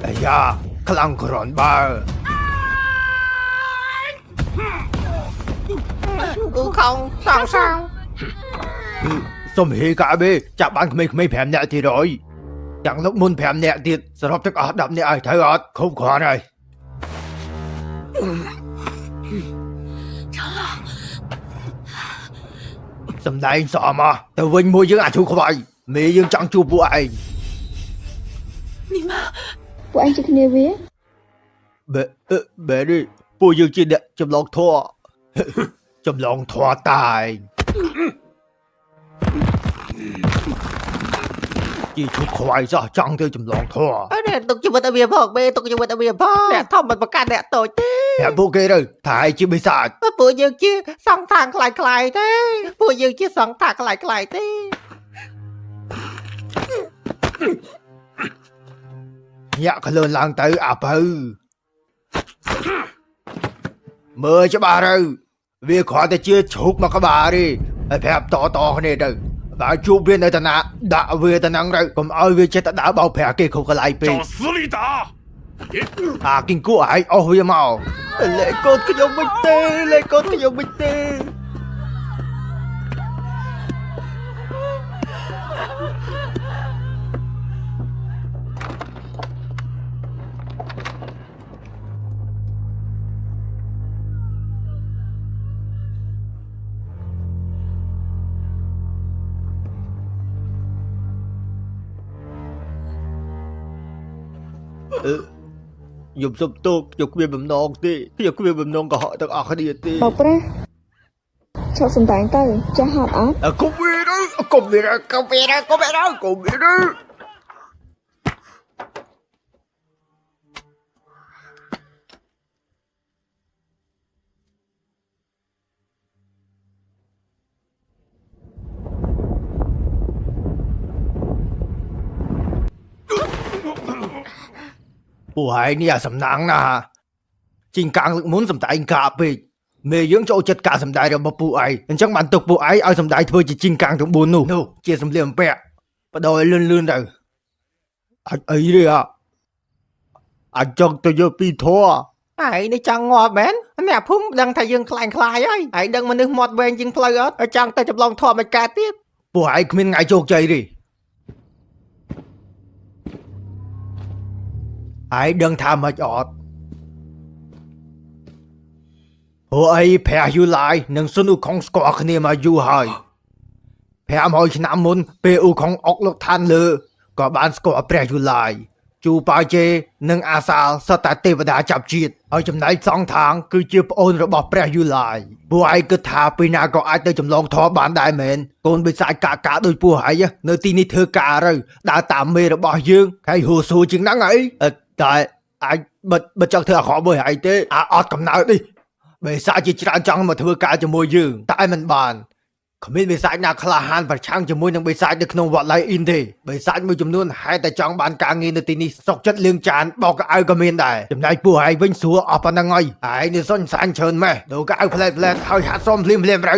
អាយ៉ាខ្លាំងក្រនបើ អ៊ូខុងសង សុំហេកាបេចាប់បានក្មេងៗ5នាក់ទៀតហើយទាំងលោកមុន5នាក់ទៀតសរុបទាំងអស់10នាក់ឲ្យត្រូវអត់គ្រប់គ្រាន់ហើយសំដែងសមទៅវិញមួយយើងអាចជួខ្វាយមេយើងចង់ជួពួកឯង ពួកឯងជាគ្នាវា បែរីពួកយើងជាអ្នកចម្លងធัว ចម្លងធัวតាយជាជួខ្វាយសោះចង់ទៅចម្លងធัว អើទុកជីវិតឲ្យវាផងមេទុកជីវិតឲ្យវាផងអ្នកធំមិនប្រកាន់អ្នកតូចទេ ប្រាប់ពួកគេទៅថាឯងជាបិសាច ពួកយើងជាសងខាងខ្លាយទេពួកយើងជាសងខាងខ្លាយទេ ញាក់ខ្លួនឡើងទៅអាបើមើលច្បាស់ទៅវាគ្រាន់តែជាឈូកមកក្បាលទេហើយប្រាប់តគ្នាទៅបើជួបវានៅតាណាដាក់វាទៅហ្នឹងទៅកុំឲ្យវាចេះតែដើរបោកប្រាស់គេគ្រប់កន្លែងពេក 往死里打！ អាគីងគួរឲ្យអស់វាមកលេកូនខ្ញុំមិនទេលេកូនខ្ញុំមិនទេ អ ខ្ញុំសុំទោសខ្ញុំគ្មានបំណងទេខ្ញុំគ្មានបំណងកុហកទាំងអស់គ្នាទេ បោកប្រាស់ឈប់សំដែងទៅចាស់ហត់អត់ កុំវាទៅកុំវាទៅកុំវាទៅកុំវាទៅកុំវាទៅពួកឯងនេះអាសំណាងណាជីងកាំងលើកមុនសំដែងកាពេកមេយើងចូលចិត្តការសំដែងរបស់ពួកឯងអញ្ចឹងបានទុកពួកឯងឲ្យសំដែងធ្វើជាជីងកាំងទាំង4នោះជាសម្លៀកបំពាក់បដូរឲ្យលឿនទៅអាចអីទេអាចចង់ទៅយកពីធေါ် ឯងនេះចង់ងាប់មែនអ្នកភូមិដឹងថាយើងខ្លាញ់ខ្លាយហើយឯងដឹងមនុស្សមាត់វែងជាងផ្លូវអត់ចង់ទៅចម្លងធម៌មិនកើតទៀត ពួកឯងគ្មានថ្ងៃជោគជ័យទេឯងដឹងថាមិនអត់ពួកឯងព្រះយូឡាយនិងស៊ុនអ៊ូខុងស្គាល់គ្នាមកយូរហើយ500ឆ្នាំមុនពេលអ៊ូខុងអុកលោកឋានលើក៏បានស្គាល់ព្រះយូឡាយជូប៉ាជេនិងអាសាលសតតែទេវតាចាប់ជាតិហើយចំណែកសងທາງគឺជាប្អូនរបស់ព្រះយូឡាយពួកឯងគិតថាពេលណាក៏អាចទៅចម្លងធម៌បានដែរមែនកូនបិសាចកាដូចពួកឯងនៅទីនេះធ្វើការទៅដើរតាមមេរបស់យើងហើយហូស៊ូជាងហ្នឹងអីតែអាចបិទចង់ធ្វើអាក្រក់មួយឯងទេអត់កំណើតនេះបិសាចជាច្រើនចង់មកធ្វើការជាមួយយើងតែមិនបានគ្មានបិសាចណាក្លាហានប្រឆាំងជាមួយនឹងបិសាចនៅក្នុងវត្តឡៃអ៊ីនទេបិសាចមួយចំនួនហេតុតែចង់បានការងារនៅទីនេះសុកចិត្តលៀងចានបោកកៅក៏មានដែរចំណែកពួកឯងវិញស្រួលអស់ប៉ុណ្ណឹងហើយឯងនេះសុនសាញ់ច្រើនម៉េះដូរកៅផ្លែហើយហាត់សមភ្លាមទៅ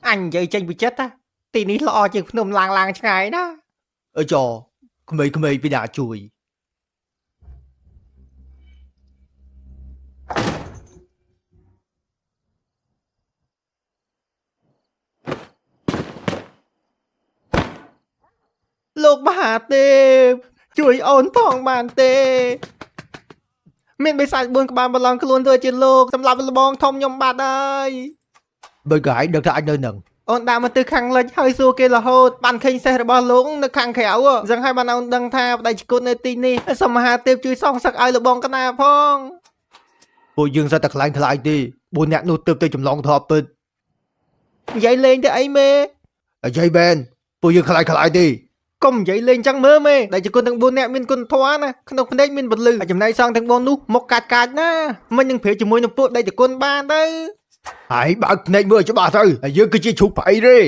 អញនិយាយចេញពីចិត្តទីនេះល្អជាងភ្នំឡាងឆ្ងាយណា អើចក្មេងៗពីណាជួយលោកមហាទេពជួយអូនផងបានទេមានបិសាច4ក្បាលបឡងខ្លួនធ្វើជាលោកសម្រាប់លបងធំខ្ញុំបាត់ហើយ បើក៏ឯងដឹងថាអញនៅនឹង អូនដើរមកទៅខាងលិចហើយសួរគេរហូតបានឃើញសេះរបស់លោកនៅខាងក្រៅអញ្ចឹងហើយបានអូនដឹងថាបដិជគុណនៅទីនេះសូមមហាទេពជួយសងសឹកឲ្យលបងកណាផង ពួកយើងសត្វតែខ្លាញ់ខ្លាយទេ4អ្នកនោះទើបទៅចម្លងធម៌ពិត និយាយលេងទៅអីមេ អញ្ចឹងបែនពួកយើងខ្លាយទេ កុំនិយាយលេងចឹងមើលមេដែលជាគុណទាំង4នាក់មានគុណធម៌ណាក្នុងភ្នែកមានពលឺចំណែកសងទាំង4នោះមកកាច់ណាមិននឹងព្រាយជាមួយនឹងពួកដែលជាគុណបានទៅ ហើយបើកភ្នែកមើលច្បាស់ទៅហើយយើងគឺជាឈុបផៃទេ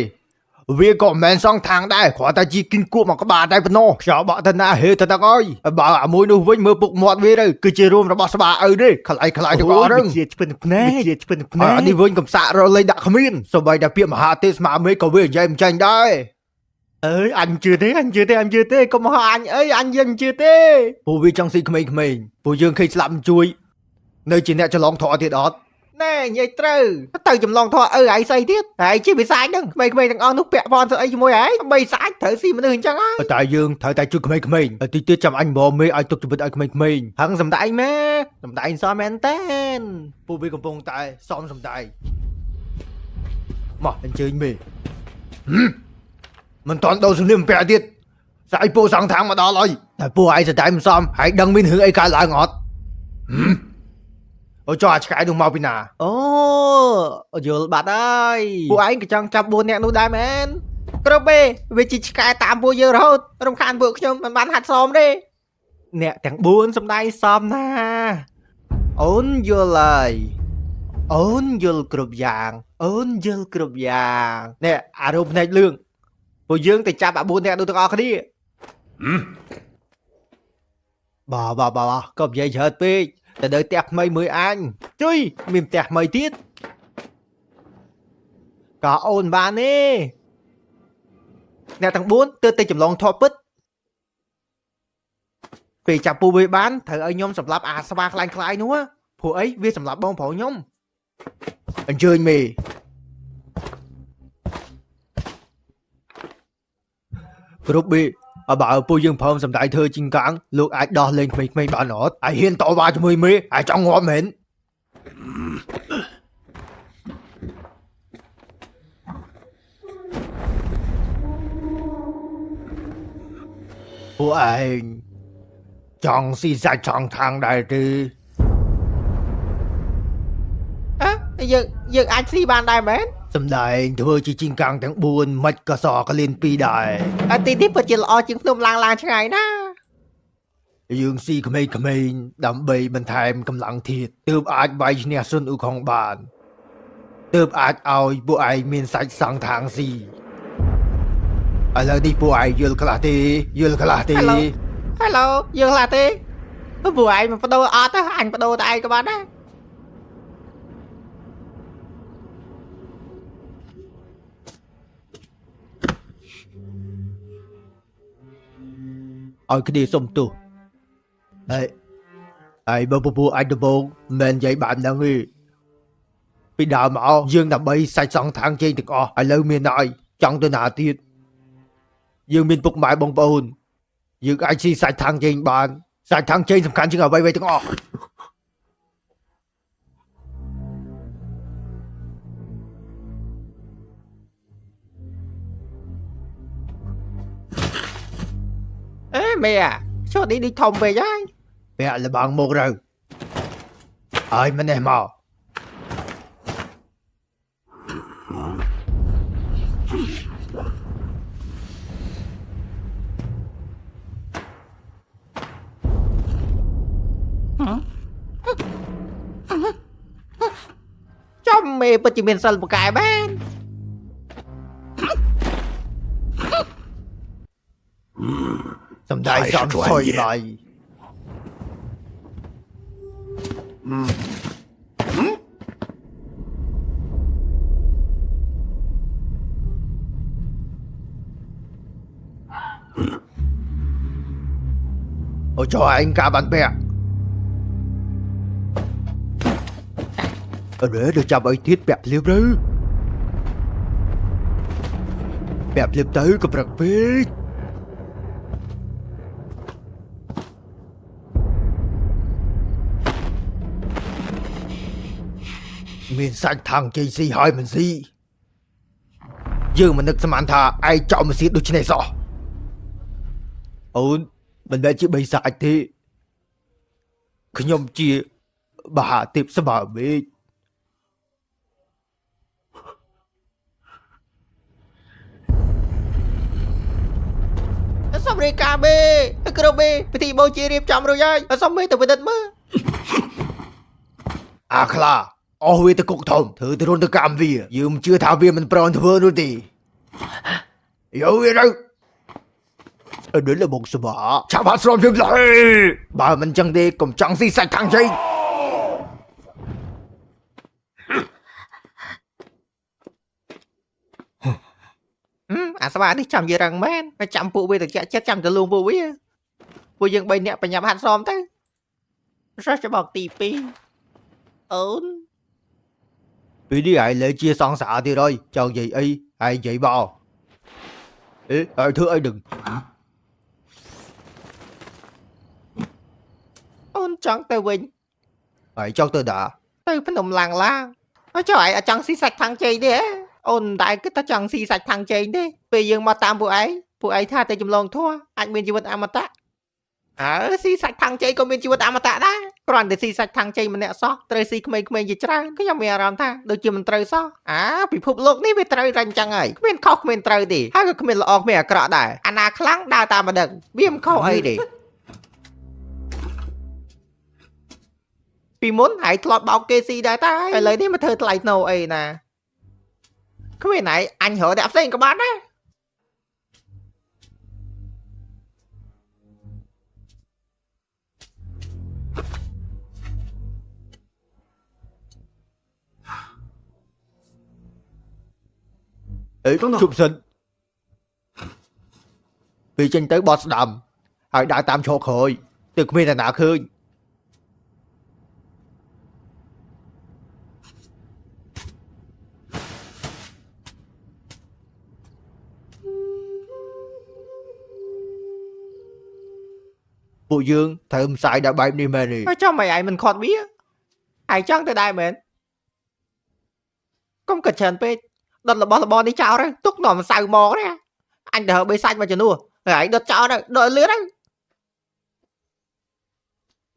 វាក៏មិនមែនសងខាងដែរគ្រាន់តែជាគិនគួបមកក្បាលតែប៉ុណ្ណោះខ្យល់បក់ទៅណាហេទៅទាំងអើយបើអាមួយនោះវិញមើលពុកមាត់វាទៅគឺជារួមរបស់ស្បាឪទេខ្លាយទាំងអស់ហ្នឹងជាឆ្ពិនភ្នែកអានេះវិញកំសាករលេងដាក់គ្មានសូម្បីតែពាក្យមហាទេស្មាមេក៏វានិយាយមិនចាញ់ដែរ អើយអញជឿទេកុំហៅអញអីអញយើងជឿទេ ពួកវាចង់ស៊ីក្មេងៗពួកយើងឃើញស្លាប់មិនជួយនៅជាអ្នកច្រឡងធေါ်ទៀតអត់ ណែនិយាយត្រូវទៅចម្លងធေါ်ឯងស្អីទៀតហើយជាបិសាចហ្នឹងក្មេងៗទាំងអស់នោះពាក់ព័ន្ធស្អីជាមួយឯងបិសាចត្រូវស៊ីមនុស្សអញ្ចឹងហើយ តែយើងត្រូវតែជួយក្មេងៗតិចទៀតចាំអញមកមេឲ្យទុកជីវិតឲ្យក្មេងៗ ហឹងសំដែងម៉ែសំដែងសមែនតែន ពួកវាកំពុងតែសមសំដែងមកអញ្ជើញមេមិនតន់ដូរសំលៀកបំពាក់ទៀតស្អីពួកសងខាងមកដល់ហើយតែពួកឯងស្ដាយមិនសមហើយដឹងមានរឿងអីកើតឡើងអត់អូចុះអាឆ្កែនោះមកពីណា អូយល់បាត់ហើយពួកឯងក៏ចង់ចាប់4នាក់នោះដែរមែនគ្រប់ទេវាជាឆ្កែតាមពួកយើងរហូតរំខានពួកខ្ញុំមិនបានហាត់សមទេអ្នកទាំង4សំដែងសមណាអូនយល់ហើយអូនយល់គ្រប់យ៉ាងនេះអារោមភ្នែកលឿងពួកយើងទៅចាប់អា4នាក់នោះទាំងអស់គ្នាបាទក៏និយាយច្រើនពេកតែនៅផ្ទះថ្មីមួយអញ ជួយមានផ្ទះថ្មីទៀតក៏អូនបានទេអ្នកទាំង4ទើបតែចម្លងធေါ်ពិតពេលចាប់ពូវាបានត្រូវឲ្យខ្ញុំសម្លាប់អាស្វាខ្លាញ់ខ្លាយនោះព្រោះអីវាសម្លាប់បងប្រុសខ្ញុំ អញ្ជើញមេគ្រប់បេបើពួកយើងព្រមសម្ដែងធ្វើជីងកាំងលោកអាចដោះលែងក្មេងៗបានអត់ហើយហ៊ានតវ៉ាជាមួយមេហើយចង់ងាប់មែន អ ពួកឯងចង់ស៊ីសាច់ចង់ខាងដែរទេ យើងអាចស៊ីបានដែរមែន សំដែងធ្វើជាជីងកាំងទាំង4មិនក៏សកលៀន2ដែរ ទីនេះពិតជាល្អជាងភ្នំឡើងឆ្ងាយណា យើងស៊ីក្មេងៗដើម្បីបន្ថែមកម្លាំងធាតុទើបអាចវាយឈ្នះស៊ុនអ៊ូខុងបានទើបអាចឲ្យពួកឯងមានសាច់សង់ທາງស៊ីឥឡូវនេះពួកឯងយល់ខ្លះទេ Hello យើងខ្លះទេពួកឯងមិនបដូរអត់ទេអញបដូរតែឯងក៏បានដែរ ឲ្យគ្នាសុំទោសហើយបើពពួកអាចដំបងមិននិយាយបានហ្នឹងទេពីដើមមកយើងដើម្បីសាច់សង់ខាងជេងទាំងអស់ឥឡូវមានហើយចង់ទៅណាទៀតយើងមានពុកម៉ែបងប្អូនយើងអាចស៊ីសាច់ខាងជេងបានសាច់ខាងជេងសំខាន់ជាងអ្វីៗទាំងអស់ mẹ cho đi đi thông về với mẹ là bạn một rồi ai mà nè mà cho mẹ bất chỉ miền sân một cái ban Xong đại xong xoay lại Ôi cho anh cả bạn bè Để được chào bởi thiết bẹp liếp đó Bẹp liếp tới có bật phết Mình sạch thằng chơi gì hỏi mình gì giờ mà nước xem anh thà ai cho mình xịt đôi chân này sao ổn mình đã chỉ bị sạch thế cứ nhom chia bà tiếp sẽ bà biết xong rồi cà bê cơ bê thì bố chia riêng chồng rồi dây xong mới từ bên đất mơ à khla Ôi huy ta cục thông thử ta rôn ta cảm vì dùm chưa thảo vì mình pròn thơ nữa thì Yêu vậy đâu Đó là một sự bỏ Chào bà xong việc lại Bà mình chẳng đi cùng chẳng gì sạch thằng gì À sao bà đi chồng gì rằng men Mà chồng phụ bê được chết chồng cho luôn phụ bê Phụ dân bây nẹ bà nhập hạt xóm thế Rất cho bọc tì pi Ổn Vì đi ai lệ chia son xạ thì rồi Cho gì y ai vậy bò Ê thưa ai đừng Ôn chẳng tờ bình Ai cho tôi đã Tờ phân đồng làng lang Nói cho ai chẳng xí sạch thằng chơi đi Ôn đại cứ ta chẳng xí sạch thằng chơi đi Vì dương mà tạm phụ ấy tha tay chùm lòng thua Anh mình chỉ vật ám tạ xí sạch thằng chơi còn mình chỉ vật ám tạ đó Còn để xí sạch thằng chơi mình nẹ xó Trời xí khmênh gì trời Cứ dòng mẹ rõm tha Đôi chì mình trời xó Bị phục lục ní về trời rành chẳng ấy Mình khóc mình trời đi Hai người mình lọc mẹ krọ đại Anh à khlang đào ta mà đừng Biêm khóc ấy đi Vì muốn hãy lọt báo kê xí đại ta Hãy lấy đi mà thơ lại nâu ấy nè Cái này này anh hỏi đẹp xinh các bạn đấy Ê chụp sinh Vì tranh tới boss đầm Hãy đã tạm cho khởi Từ mình là nạ khơi Bộ dương thơm sai đã bay đi mê này Cho mày ai mình khọt bía Ai chẳng tới đây mến Không cần chân bê Đợt là bò đi chào đấy Túc nọ mà sao mò đấy Anh đỡ bê xanh mà cho nua Ai đốt cho đó, đốt lửa đó.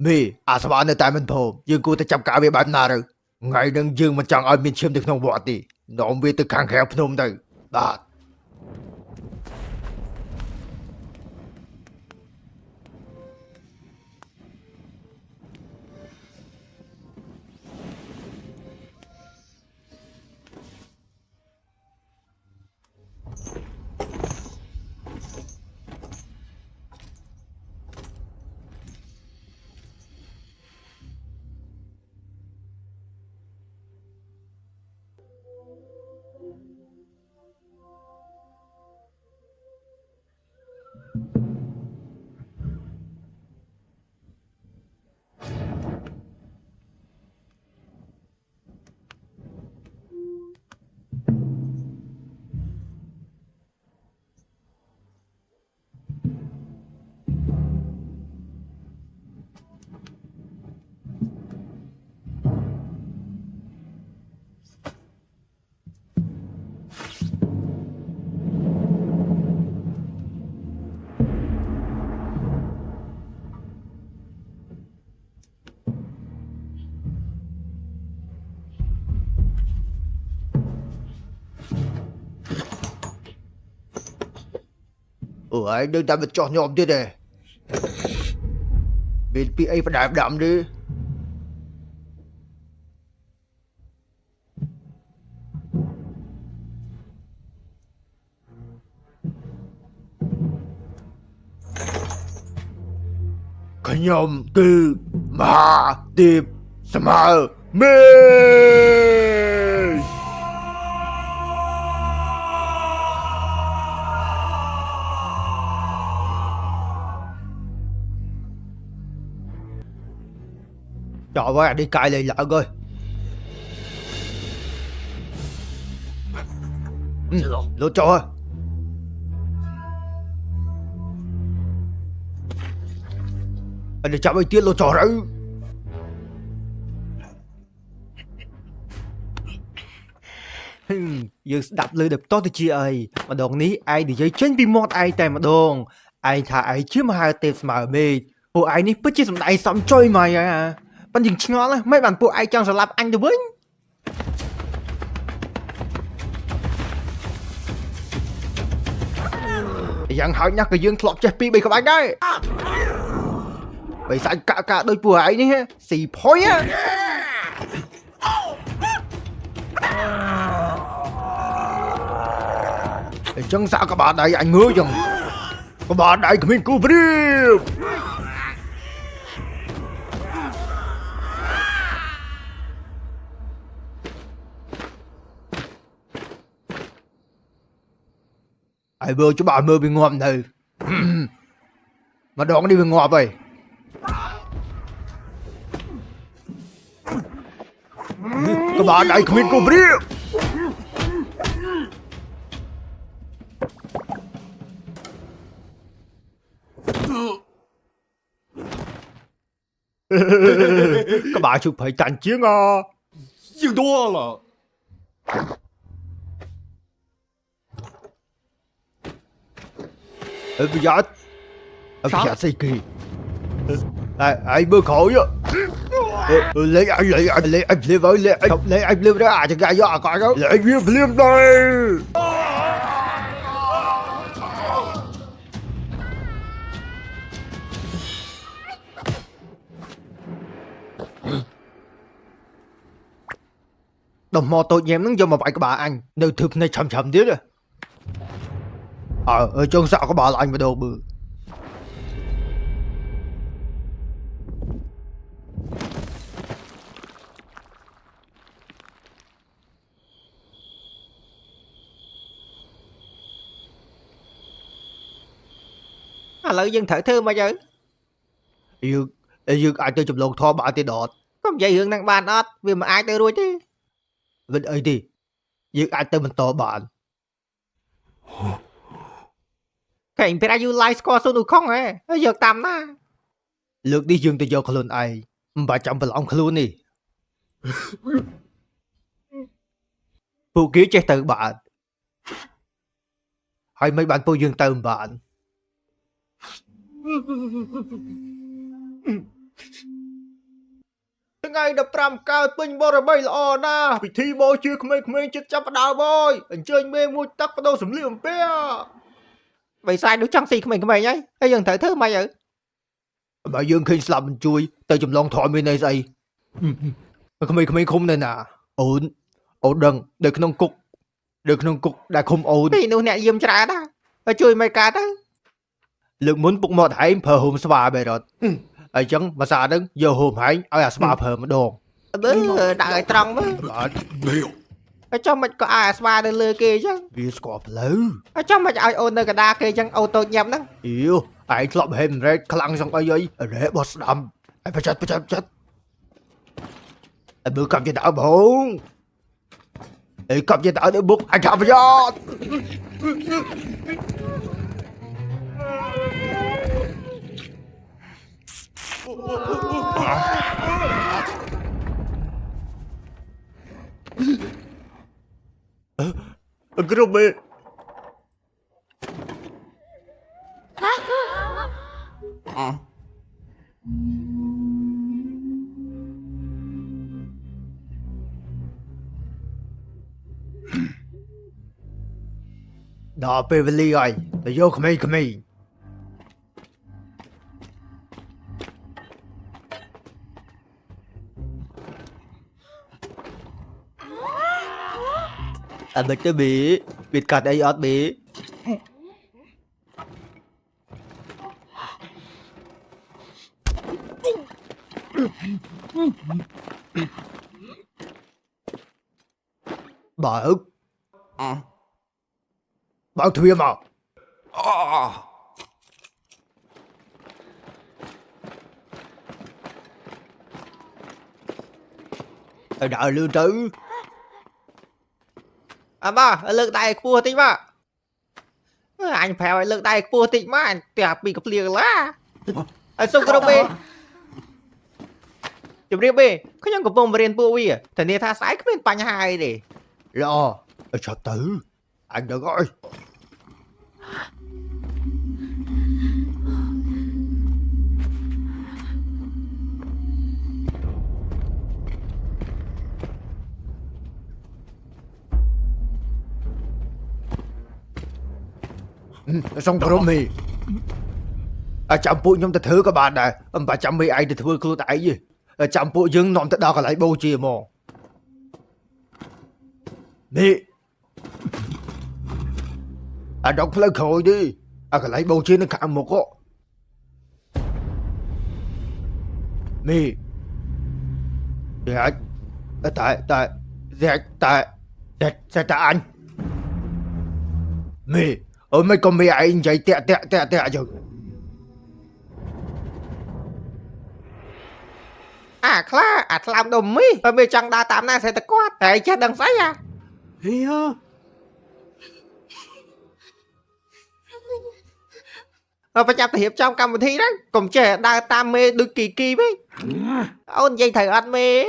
មីអាស្វានៅតែមិនព្រមយើងគួរតែចាប់ការវាបែបណាទៅថ្ងៃនឹងយើងមិនចង់ឲ្យមានឈាមទៅក្នុងវត្តទេនាំវាទៅខាងក្រៅភ្នំទៅបាទ Ủa đừng ta mình cho nhộm thế này Bên phía ấy phải đạp đậm đi Cái nhộm từ mà tìm Smile me Trời ơi, đi cài lại lợn ơi. Lột cho. Anh đi chạm ấy tiết lột cho đấy. Dương đạp lưỡi đập to từ chị ơi. Mà đồn ní ai đi chơi chân bị mọt ai tại mà đồn. Ai thả ai chứ mà hai tên mà mê. Bộ ai ní bất chí xong đại xong chơi mày à. Bạn dừng chừng ngon á, mấy bạn bộ ai chẳng sẽ làm anh được với. Dặn hỏi nhắc cái dương thọp chết bị các bạn đấy. Bây giờ cả đôi bộ ai ní xì phối á. Chẳng sao các bạn đây anh ngứa chừng. Các bạn đây mình cứu đi. Ai bơ cho bà mơ bị ngọm này. Mà đón đi bị ngọm vậy. Các bạn đây mình cứu đi. Các bạn chụp phải trận chiến à. 赢多了。 bây giờ gì kì ai bơ khổ vậy lấy anh lấy anh liêm ra cho gái do coi đó lấy anh liêm đây đồng mò tôi nhém nó vô mà vậy các bà anh nơi thực này chậm chậm tí rồi ở trong sao có bà là anh vào đầu bự lợi dân thở thư mà chứ dương ai tới chụp lộn thoa bà thì đọt không vậy hưởng năng bàn ớt vì mà ai tới rồi chứ bên ấy đi dương ai tới mình to bạn Cảnh phải ai like score số đủ không ấy giờ tầm á lượt đi dương tôi vô khá luôn ai bà chậm vào lòng khá luôn đi phụ ký chết từ bạn hay mấy bạn phụ dương từ bạn ថ្ងៃ15កើតពេញបរិបីល្អណាស់ពិធីបូជាក្មេងៗចិត្តចាប់ផ្ដើមហើយអញ្ជើញមេមួយទឹកបដូរសម្លៀកបំពាក់ បិសាចដូចចង់ស៊ីក្មេងៗហើយយើងត្រូវធ្វើម៉េចទៅ បើយើងឃើញស្លាប់មិនជួយទៅចម្លងធម៌មានន័យស្អីក្មេងៗឃុំនៅណាអូនដឹងនៅក្នុងគុកដែលឃុំអូន ពីនោះអ្នកយាមច្រើនណាហើយជួយមិនកើតទៅ លើកមុនពុកមាត់ហែងប្រើហូមស្វាបែរត់អញ្ចឹងភាសាហ្នឹងយកហូមហែងឲ្យអាស្វាប្រើម្ដង បើដាក់ឲ្យត្រង់មើល បាទនេះ ហើយចង់មិនក៏ឲ្យអាស្វានៅលើគេអញ្ចឹង វាស្គាល់ផ្លូវ ហើយចង់មិនឲ្យអូននៅកណ្ដាលគេអញ្ចឹងអូនតូចញាប់ហ្នឹង អ៊ីវឯងធ្លាប់ហេមរ៉េតខ្លាំងសឹងអីរ៉េបោះស្ដាំឯងបច្ចិតឯងមើលកាប់ជាដើមបងឯងកាប់ជាដើមទៅបុកអាចប្រយោជន៍ Grup bên đó Beverly ơi tôi vô không mày mìnhទៅbịកាត់អីអត់បេបើទ្វារមកឲ្យដើរលឿនទៅ à ba lực đại cua tí mà anh phải lực đại cua tí mà anh tẹt bị cặp liền lá anh xong cái bê chụp đi bê có những cặp bông bền bùi à thành nên tha sái cái bên bánh hai đi lo cho tử anh đã gọi xong rồi mì chăm bụi nhóm ta thứ các bạn này bà chăm mì ai thì thưaខ្លួនឯងgì chăm bụiយើងនាំទៅដល់កន្លែងបូជាមកនេះដកផ្លូវក្រោយđiកន្លែងបូជានៅខាងមុខមីតែអញមីôi mấy con mẹ anh chạy tẹt rồi à khá à làm đồ mi và bây chẳng đa tạm này sẽ ta quát tại chết đằng sáy à phải chặt hiệp trong cầm thi đó cùng trẻ đa tam mê được kỳ mấy ôn dây thầy ăn mê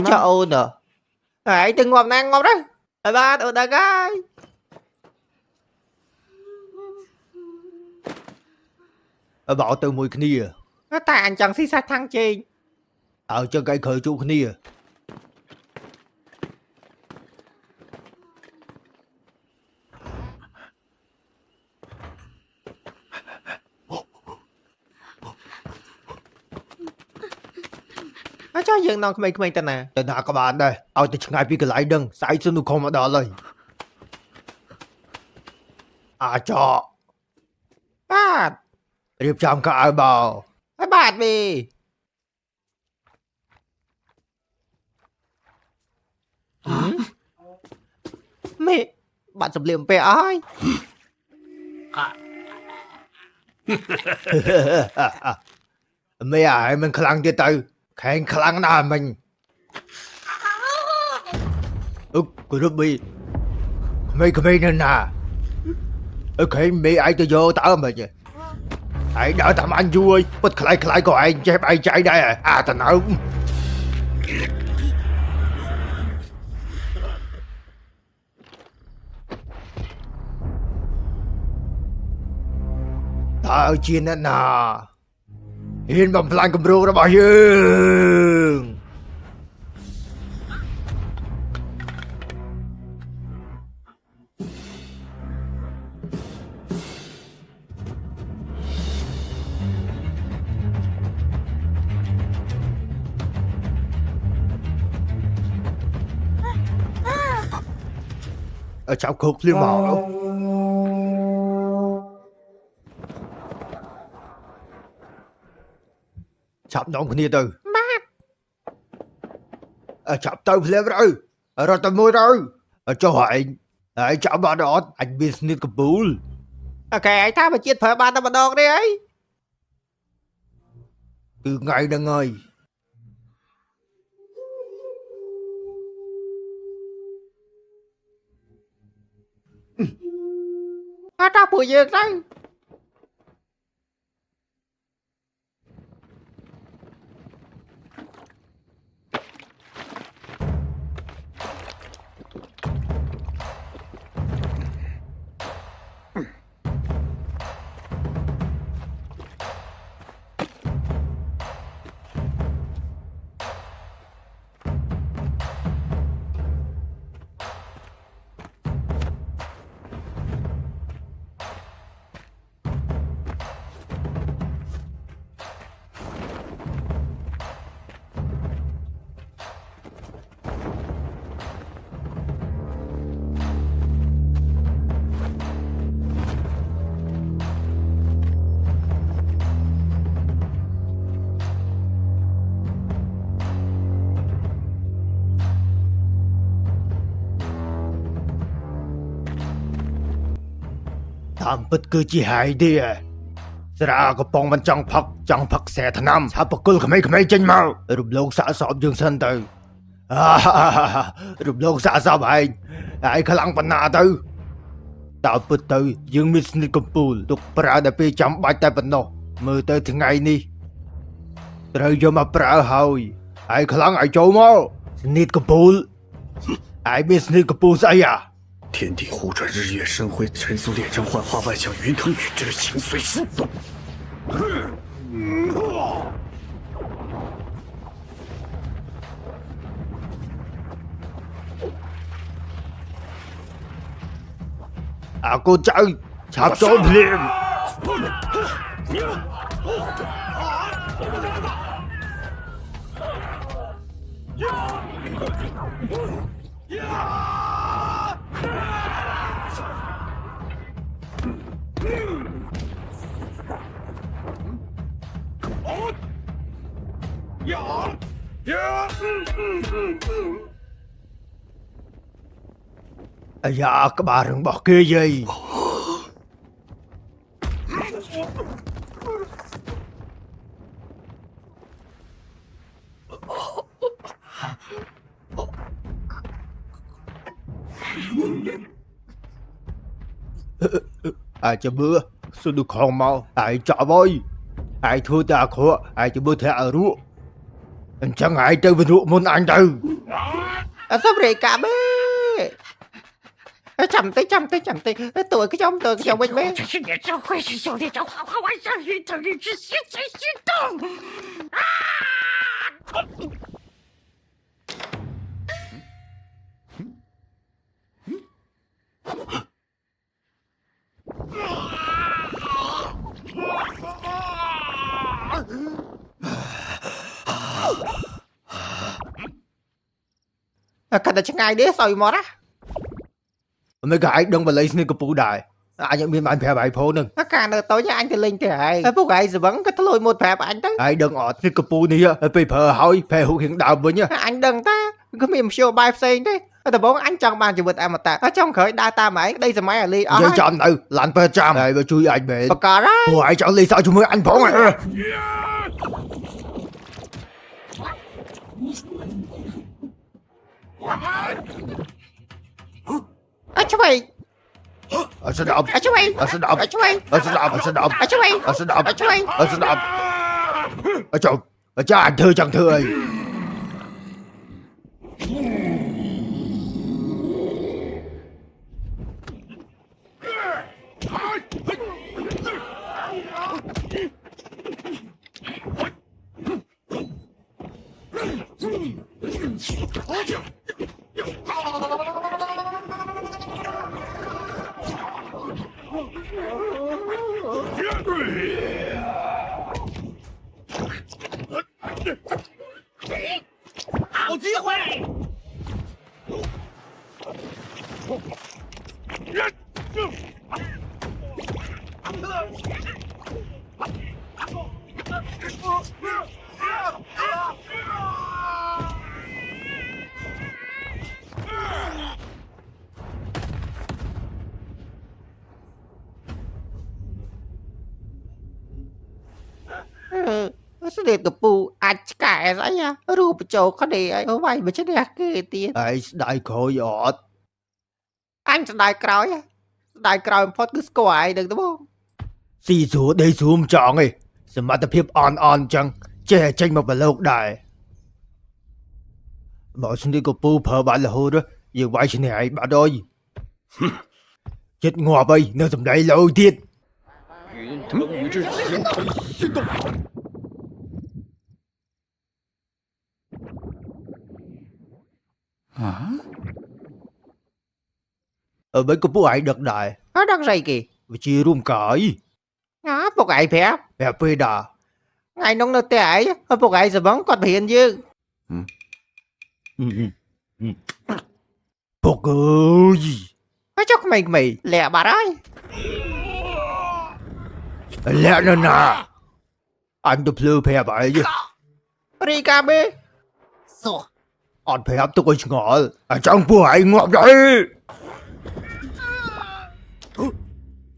cho ôn à hãy từng ngọt nang ngọt đấy ba tụi ta gái bảo từ mùi kia nó tại anh chẳng xí sát thăng trên cho cái khởi chú kia cho dương non không mấy tên nè tên nào các bạn đây ao từ ngay bị cái lái đừng sai xuống không ở đó rồi cho bát điệp chạm cả ai bảo bát đi mẹ bạn sập liềm về ai mẹ ai mình khăng đi từ khen khăng nào mình cô giúp bị mấy cái nên nè khen mẹ ai tôi vô tao mà chứ ឯងដើរតាមអញយូរហើយពុតខ្លាយៗក៏ឯងចេះបែកចែកដែរអាតណៅតើជាអ្នកណាហ៊ានបំផ្លាញគម្រោងរបស់យើងចាប់ខោកភ្លាមមកចាប់ដងគ្នាទៅបាទចាប់ទៅភ្លាមទៅរត់ទៅមួយទៅចុះឯងចាប់បានអត់អញមានស្និតកពូលអូខេឯងថាមកជាតិប្រើបានតែម្ដងនេះអីគឺថ្ងៃហ្នឹងហើយអត់ដល់ពួកយើងទៅតាមពិតគឺជាហើយទេស្រាកំប៉ុងមិនចង់ផឹកខ្សែថ្នាំឆាប់បកគលក្មេងៗចេញមករំលងសាកសពយើងសិនទៅរំលងសាកសពឯងខ្លាំងប៉ុណ្ណាទៅតើពិតទៅយើងមានស្និតកំពូលទុកប្រើតែពេលចាំបាច់តែប៉ុណ្ណោះមើលទៅថ្ងៃនេះត្រូវយកមកប្រើហើយខ្លាំងឲ្យចូលមកស្និតកំពូលមានស្និតកំពូលស្អី天地护转日月生辉，尘俗炼成幻化万象，云腾宇宙，形随心动。cô cháu chạp trốn liền dạ các bà đừng bỏ kia gì ai cho bữa sao được không mau ai cho voi ai thua ta khó ai cho bữa thế ở ruộng chẳng ai chơi với ruộng môn anh đâu sao vậy cả bê chậm tới tuổi cái trong bên bên是演唱会是兄弟，这花花万象云腾日之心随心动啊！看到ឆ្ងាយនេះសើមកណា mấy cái đừng mà lấy sneaker phu đại ai nhận biên bản phép bài phố nâng cả nợ tối nha anh thì linh thì ai phúc ai giờ vẫn có lôi một phép anh tới ai đừng ọt sneaker phu này phê phở hỏi phê hữu hiện đạo với nhá anh đừng ta có mềm show bài xây đấyแต่บอกanh chẳng bàn chỉ vượt em mà ta ở trong khởi data máy đây là máy ở ly giờ chọn nữ lặn phê trăm này và chui anh về cả đó ủa ai chọn ly sao chúng mới anh phố này chú mày Sẽ đập. Chú ơi. Sẽ đập. Chú ơi. Sẽ đập. Sẽ đập. Chú ơi. Sẽ đập. Chú ơi. Sẽ đập. Trời. Cha anh thưa chẳng thưa ơi. Sẽ đẹp của bù ạch cả rồi nha. Rùa bà chầu có để ai ở vậy mà chết đẹp kì tiền. Ai đại khổ giọt. Anh sẽ đài cõi á. Đài cõi phót cứ score ai được đúng không? Xì xuống đây xuống chọn ấy. Sẽ mà tập hiệp on chăng. Chê tranh một bà lộc đại. Bảo xin đi của bù phở bạn là hô đó. Giờ vậy xin hãy bà đôi. Chết ngọa bây. Nó dùm đây lâu tiết. 云腾宇之形成心动。 Ở bên của bố ấy được đại. Nó đang dày kì. Và chia rùm cởi. Nó bố gái phép. Mẹ phê đà. Ngày nông nó tệ ấy. Bố gái sẽ vẫn còn hiện chứ. Bố ơi. Nó chắc mày lẹ bà đấy. Lẹ nó nà. Anh tập lưu phê bởi chứ. Rika bê. Anh phê hấp tôi ngọt. Chẳng bố ấy ngọt đấy.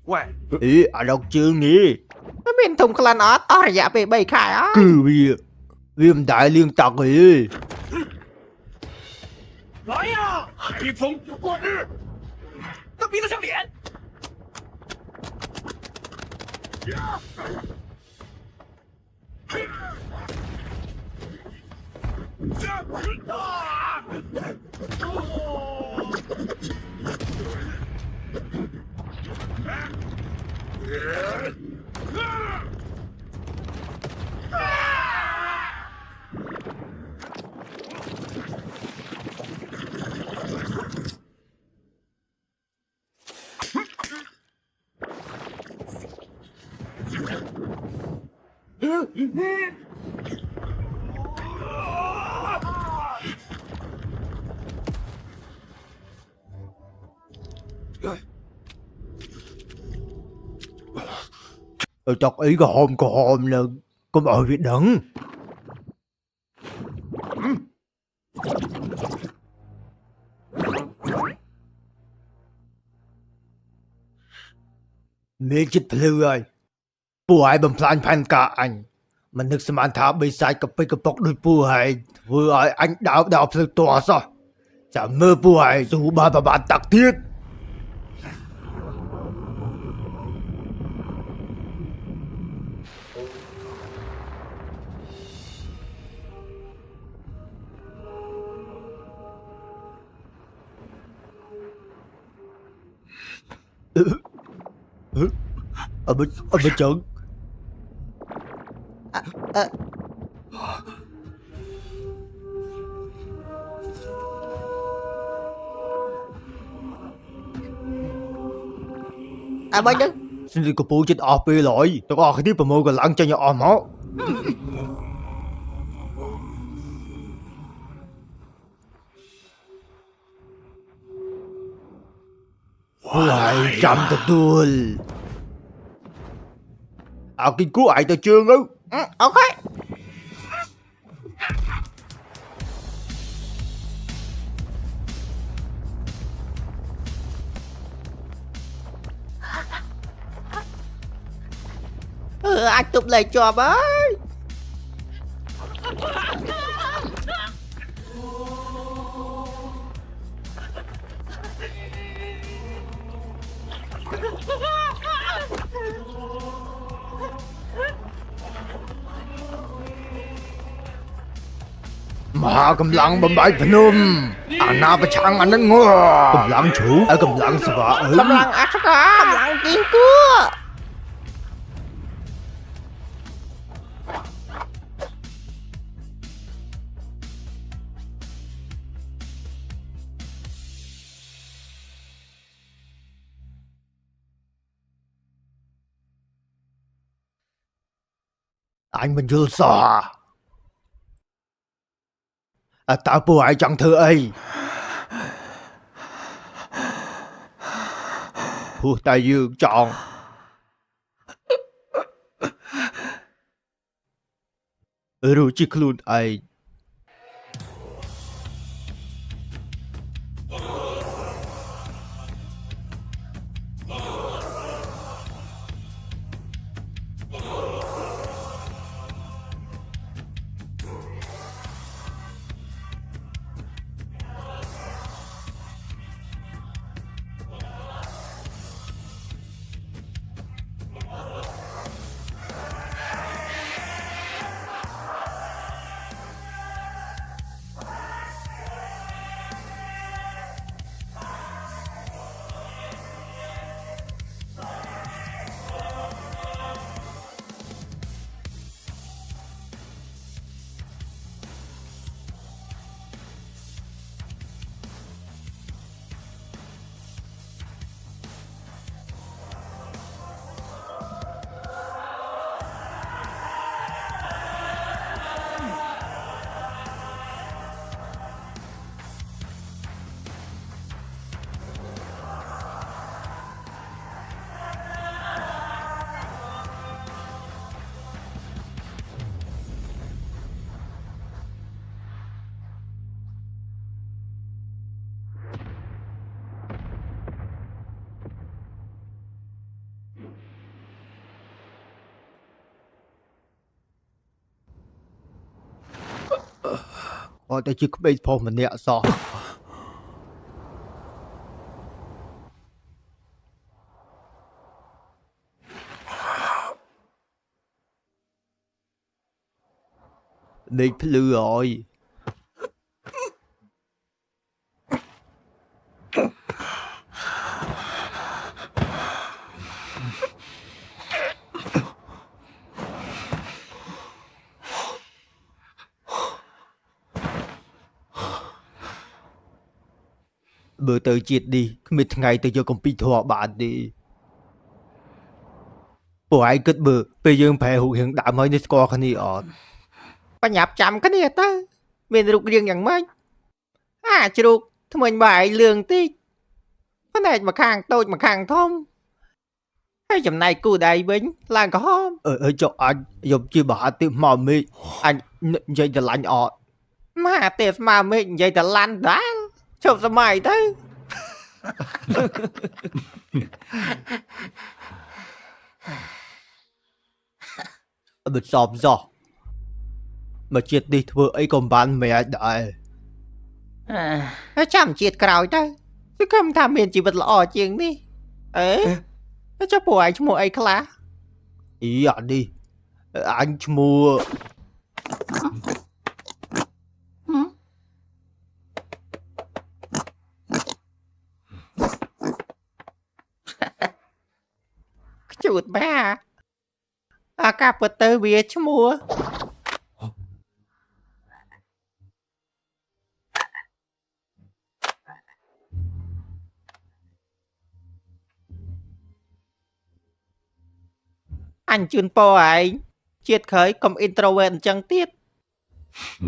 喂， Ý, anh đọc chương đi. Nó bên thùng khăn ớt. Ở dạ bê bầy khai á. Cứ bia. Viêm đại liên tạc ấy. 来呀！海风不过日，能比得上脸？ Tóc ý có hòm là có mọi việc đắng. Mẹ chết lưu ơi. Bố ai bầm plan phan cả anh. Mà nước xe mạng thả bị sai cặp bọc đôi bố ai. Vừa ai anh đào lưu tòa sao. Chả mơ bố ai dù bà bạn tạc thiết. Ở bên trận. Bên đứng. Xin đi của bố chết ọp bê lỗi. Tôi có cái tiếp vào mô gần lặng cho nhà ọm hó. Lại chậm tao tuôn. Cái cứu ai tao chưa ngư. Ok. Anh tục lại cho với. មហាកម្លាំងបំបាយភ្នំអាណាប្រឆាំងអានឹងកម្លាំងជ្រូកកម្លាំងស្វាអើ កម្លាំងអស្ចារ្យកម្លាំងគីងគួរ អញមិនយល់សោះតើពួកឯងចង់ធ្វើអីព្រោះតែយើងចង់រួចជាខ្លួនឯងអត់តែជាក្មេងប្រុសម្នាក់សោះដេកភ្លឺហើយ មើលទៅជាតិនេះគ្មានថ្ងៃទៅយកកំពីធွာបានទេពួកឯងគិតមើលពេលយើងប្រែរូបរាងដើមហើយនេះស្គាល់គ្នាអត់ បញ្ញាប់ចាំគ្នាទៅមានរូបរាងយ៉ាងម៉េចជ្រូកថ្មិញបាយលឿងតិចផ្នែកមកខាងតូចមកខាងធំហើយចំណែកគូដៃវិញឡើងក្រហម ចុះអញយកជាមហាទេពមកមេឃអញនិយាយស្រឡាញ់អត់ មហាទេពស្មើមេឃនិយាយតែឡាន់ដែរជប់សម័យទៅ មិនសមសោះមកជាតិនេះធ្វើអីក៏មិនបានមែនដែរ ហើយចាំជាតិក្រោយទៅគឺគំថាមានជីវិតល្អជាងនេះហើយចុះពួកឯងឈ្មោះអីខ្លះ អីអានេះអញឈ្មោះ ខ្ជូតបាអាកាពិតទៅវាឈ្មោះអញជូនពរឯងជាតិក្រោយកុំ introvert អញ្ចឹងទៀត អ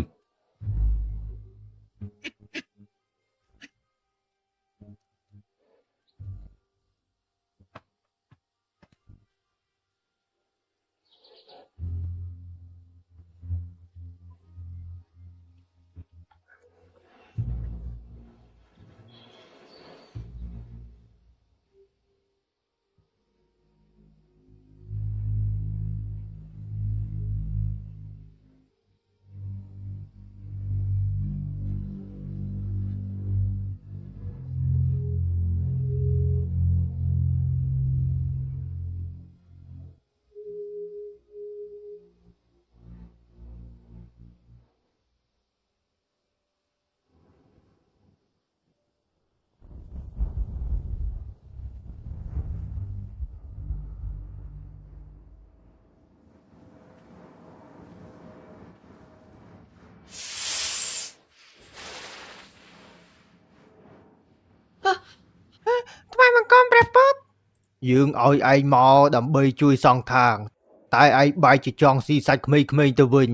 យើងឲ្យឯងមកដើម្បីជួយសង់ខាងតែឯងបែរជាចង់ស៊ីសាច់ក្មេងៗទៅវិញ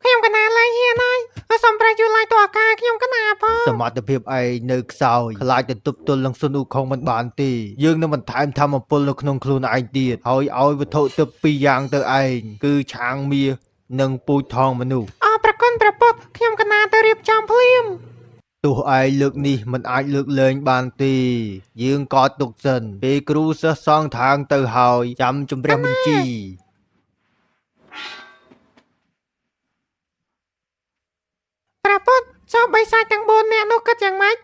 ខ្ញុំកណាលែងហ៊ានហើយសំប្រាយជួយឡាយតើការខ្ញុំកណាផង សមត្ថភាពឯងនៅខ្សោយខ្លាចទៅទប់ទល់នឹងស៊ុនអ៊ូខុងមិនបានទេយើងនឹងបន្ថែមធម៌ពលនៅក្នុងខ្លួនឯងទៀតហើយឲ្យវត្ថុទិព្វ2យ៉ាងទៅឯងគឺឆាងមាសនិងពូជថងមនុស្ស អរប្រគុណព្រះពុទ្ធខ្ញុំកណាទៅរៀបចំភ្លាម ទោះឯងលើកនេះមិនអាចលើកលែងបានទេយើងក៏ទុកសិនពេលគ្រូសិស្សសងທາງទៅហើយចាំជំរះបញ្ជី ព្រះពុទ្ធចុះបិសាចទាំង4នាក់នោះគិតយ៉ាងម៉េច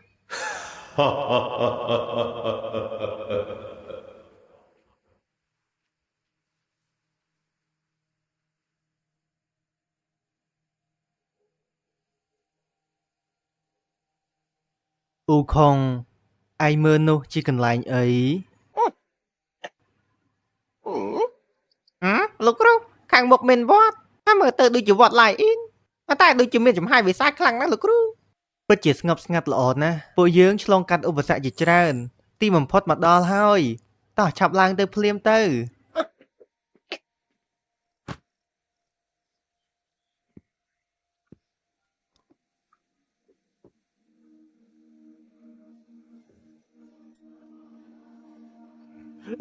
អ៊ូខុងឯងមើលនោះជាកន្លែងអី លោកគ្រូខាងមុខមានវត្តហើយមើលទៅដូចជាវត្តឡាយអ៊ីនតែដូចជាមានចំហាយវិសាចខ្លាំងណាស់លោកគ្រូ ពិតជាស្ងប់ស្ងាត់ល្អណាស់ពួកយើងឆ្លងកាត់ឧបសគ្គជាច្រើនទីបំផុតមកដល់ហើយតោះឆាប់ឡើងទៅភ្លាមទៅ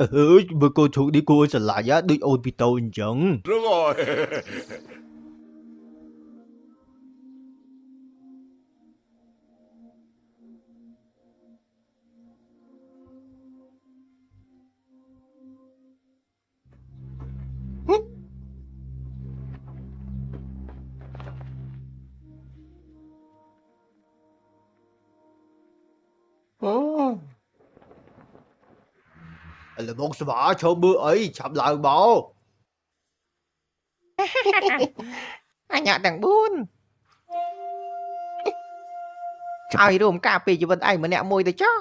អើយបើកូនឈូកនេះគួរឲ្យស្រឡាញ់ដូចអូនពីតូចអញ្ចឹង Đúng rồi. លបងស្វាឈប់មើលអីឆាប់ឡើងមក អញទាំង4ឲ្យរួមការពារជីវិតឯងម្នាក់មួយទៅចុះ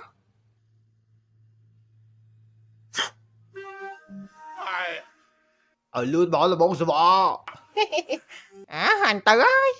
ឲ្យលឿនមកលបងស្វា អញទៅហើយ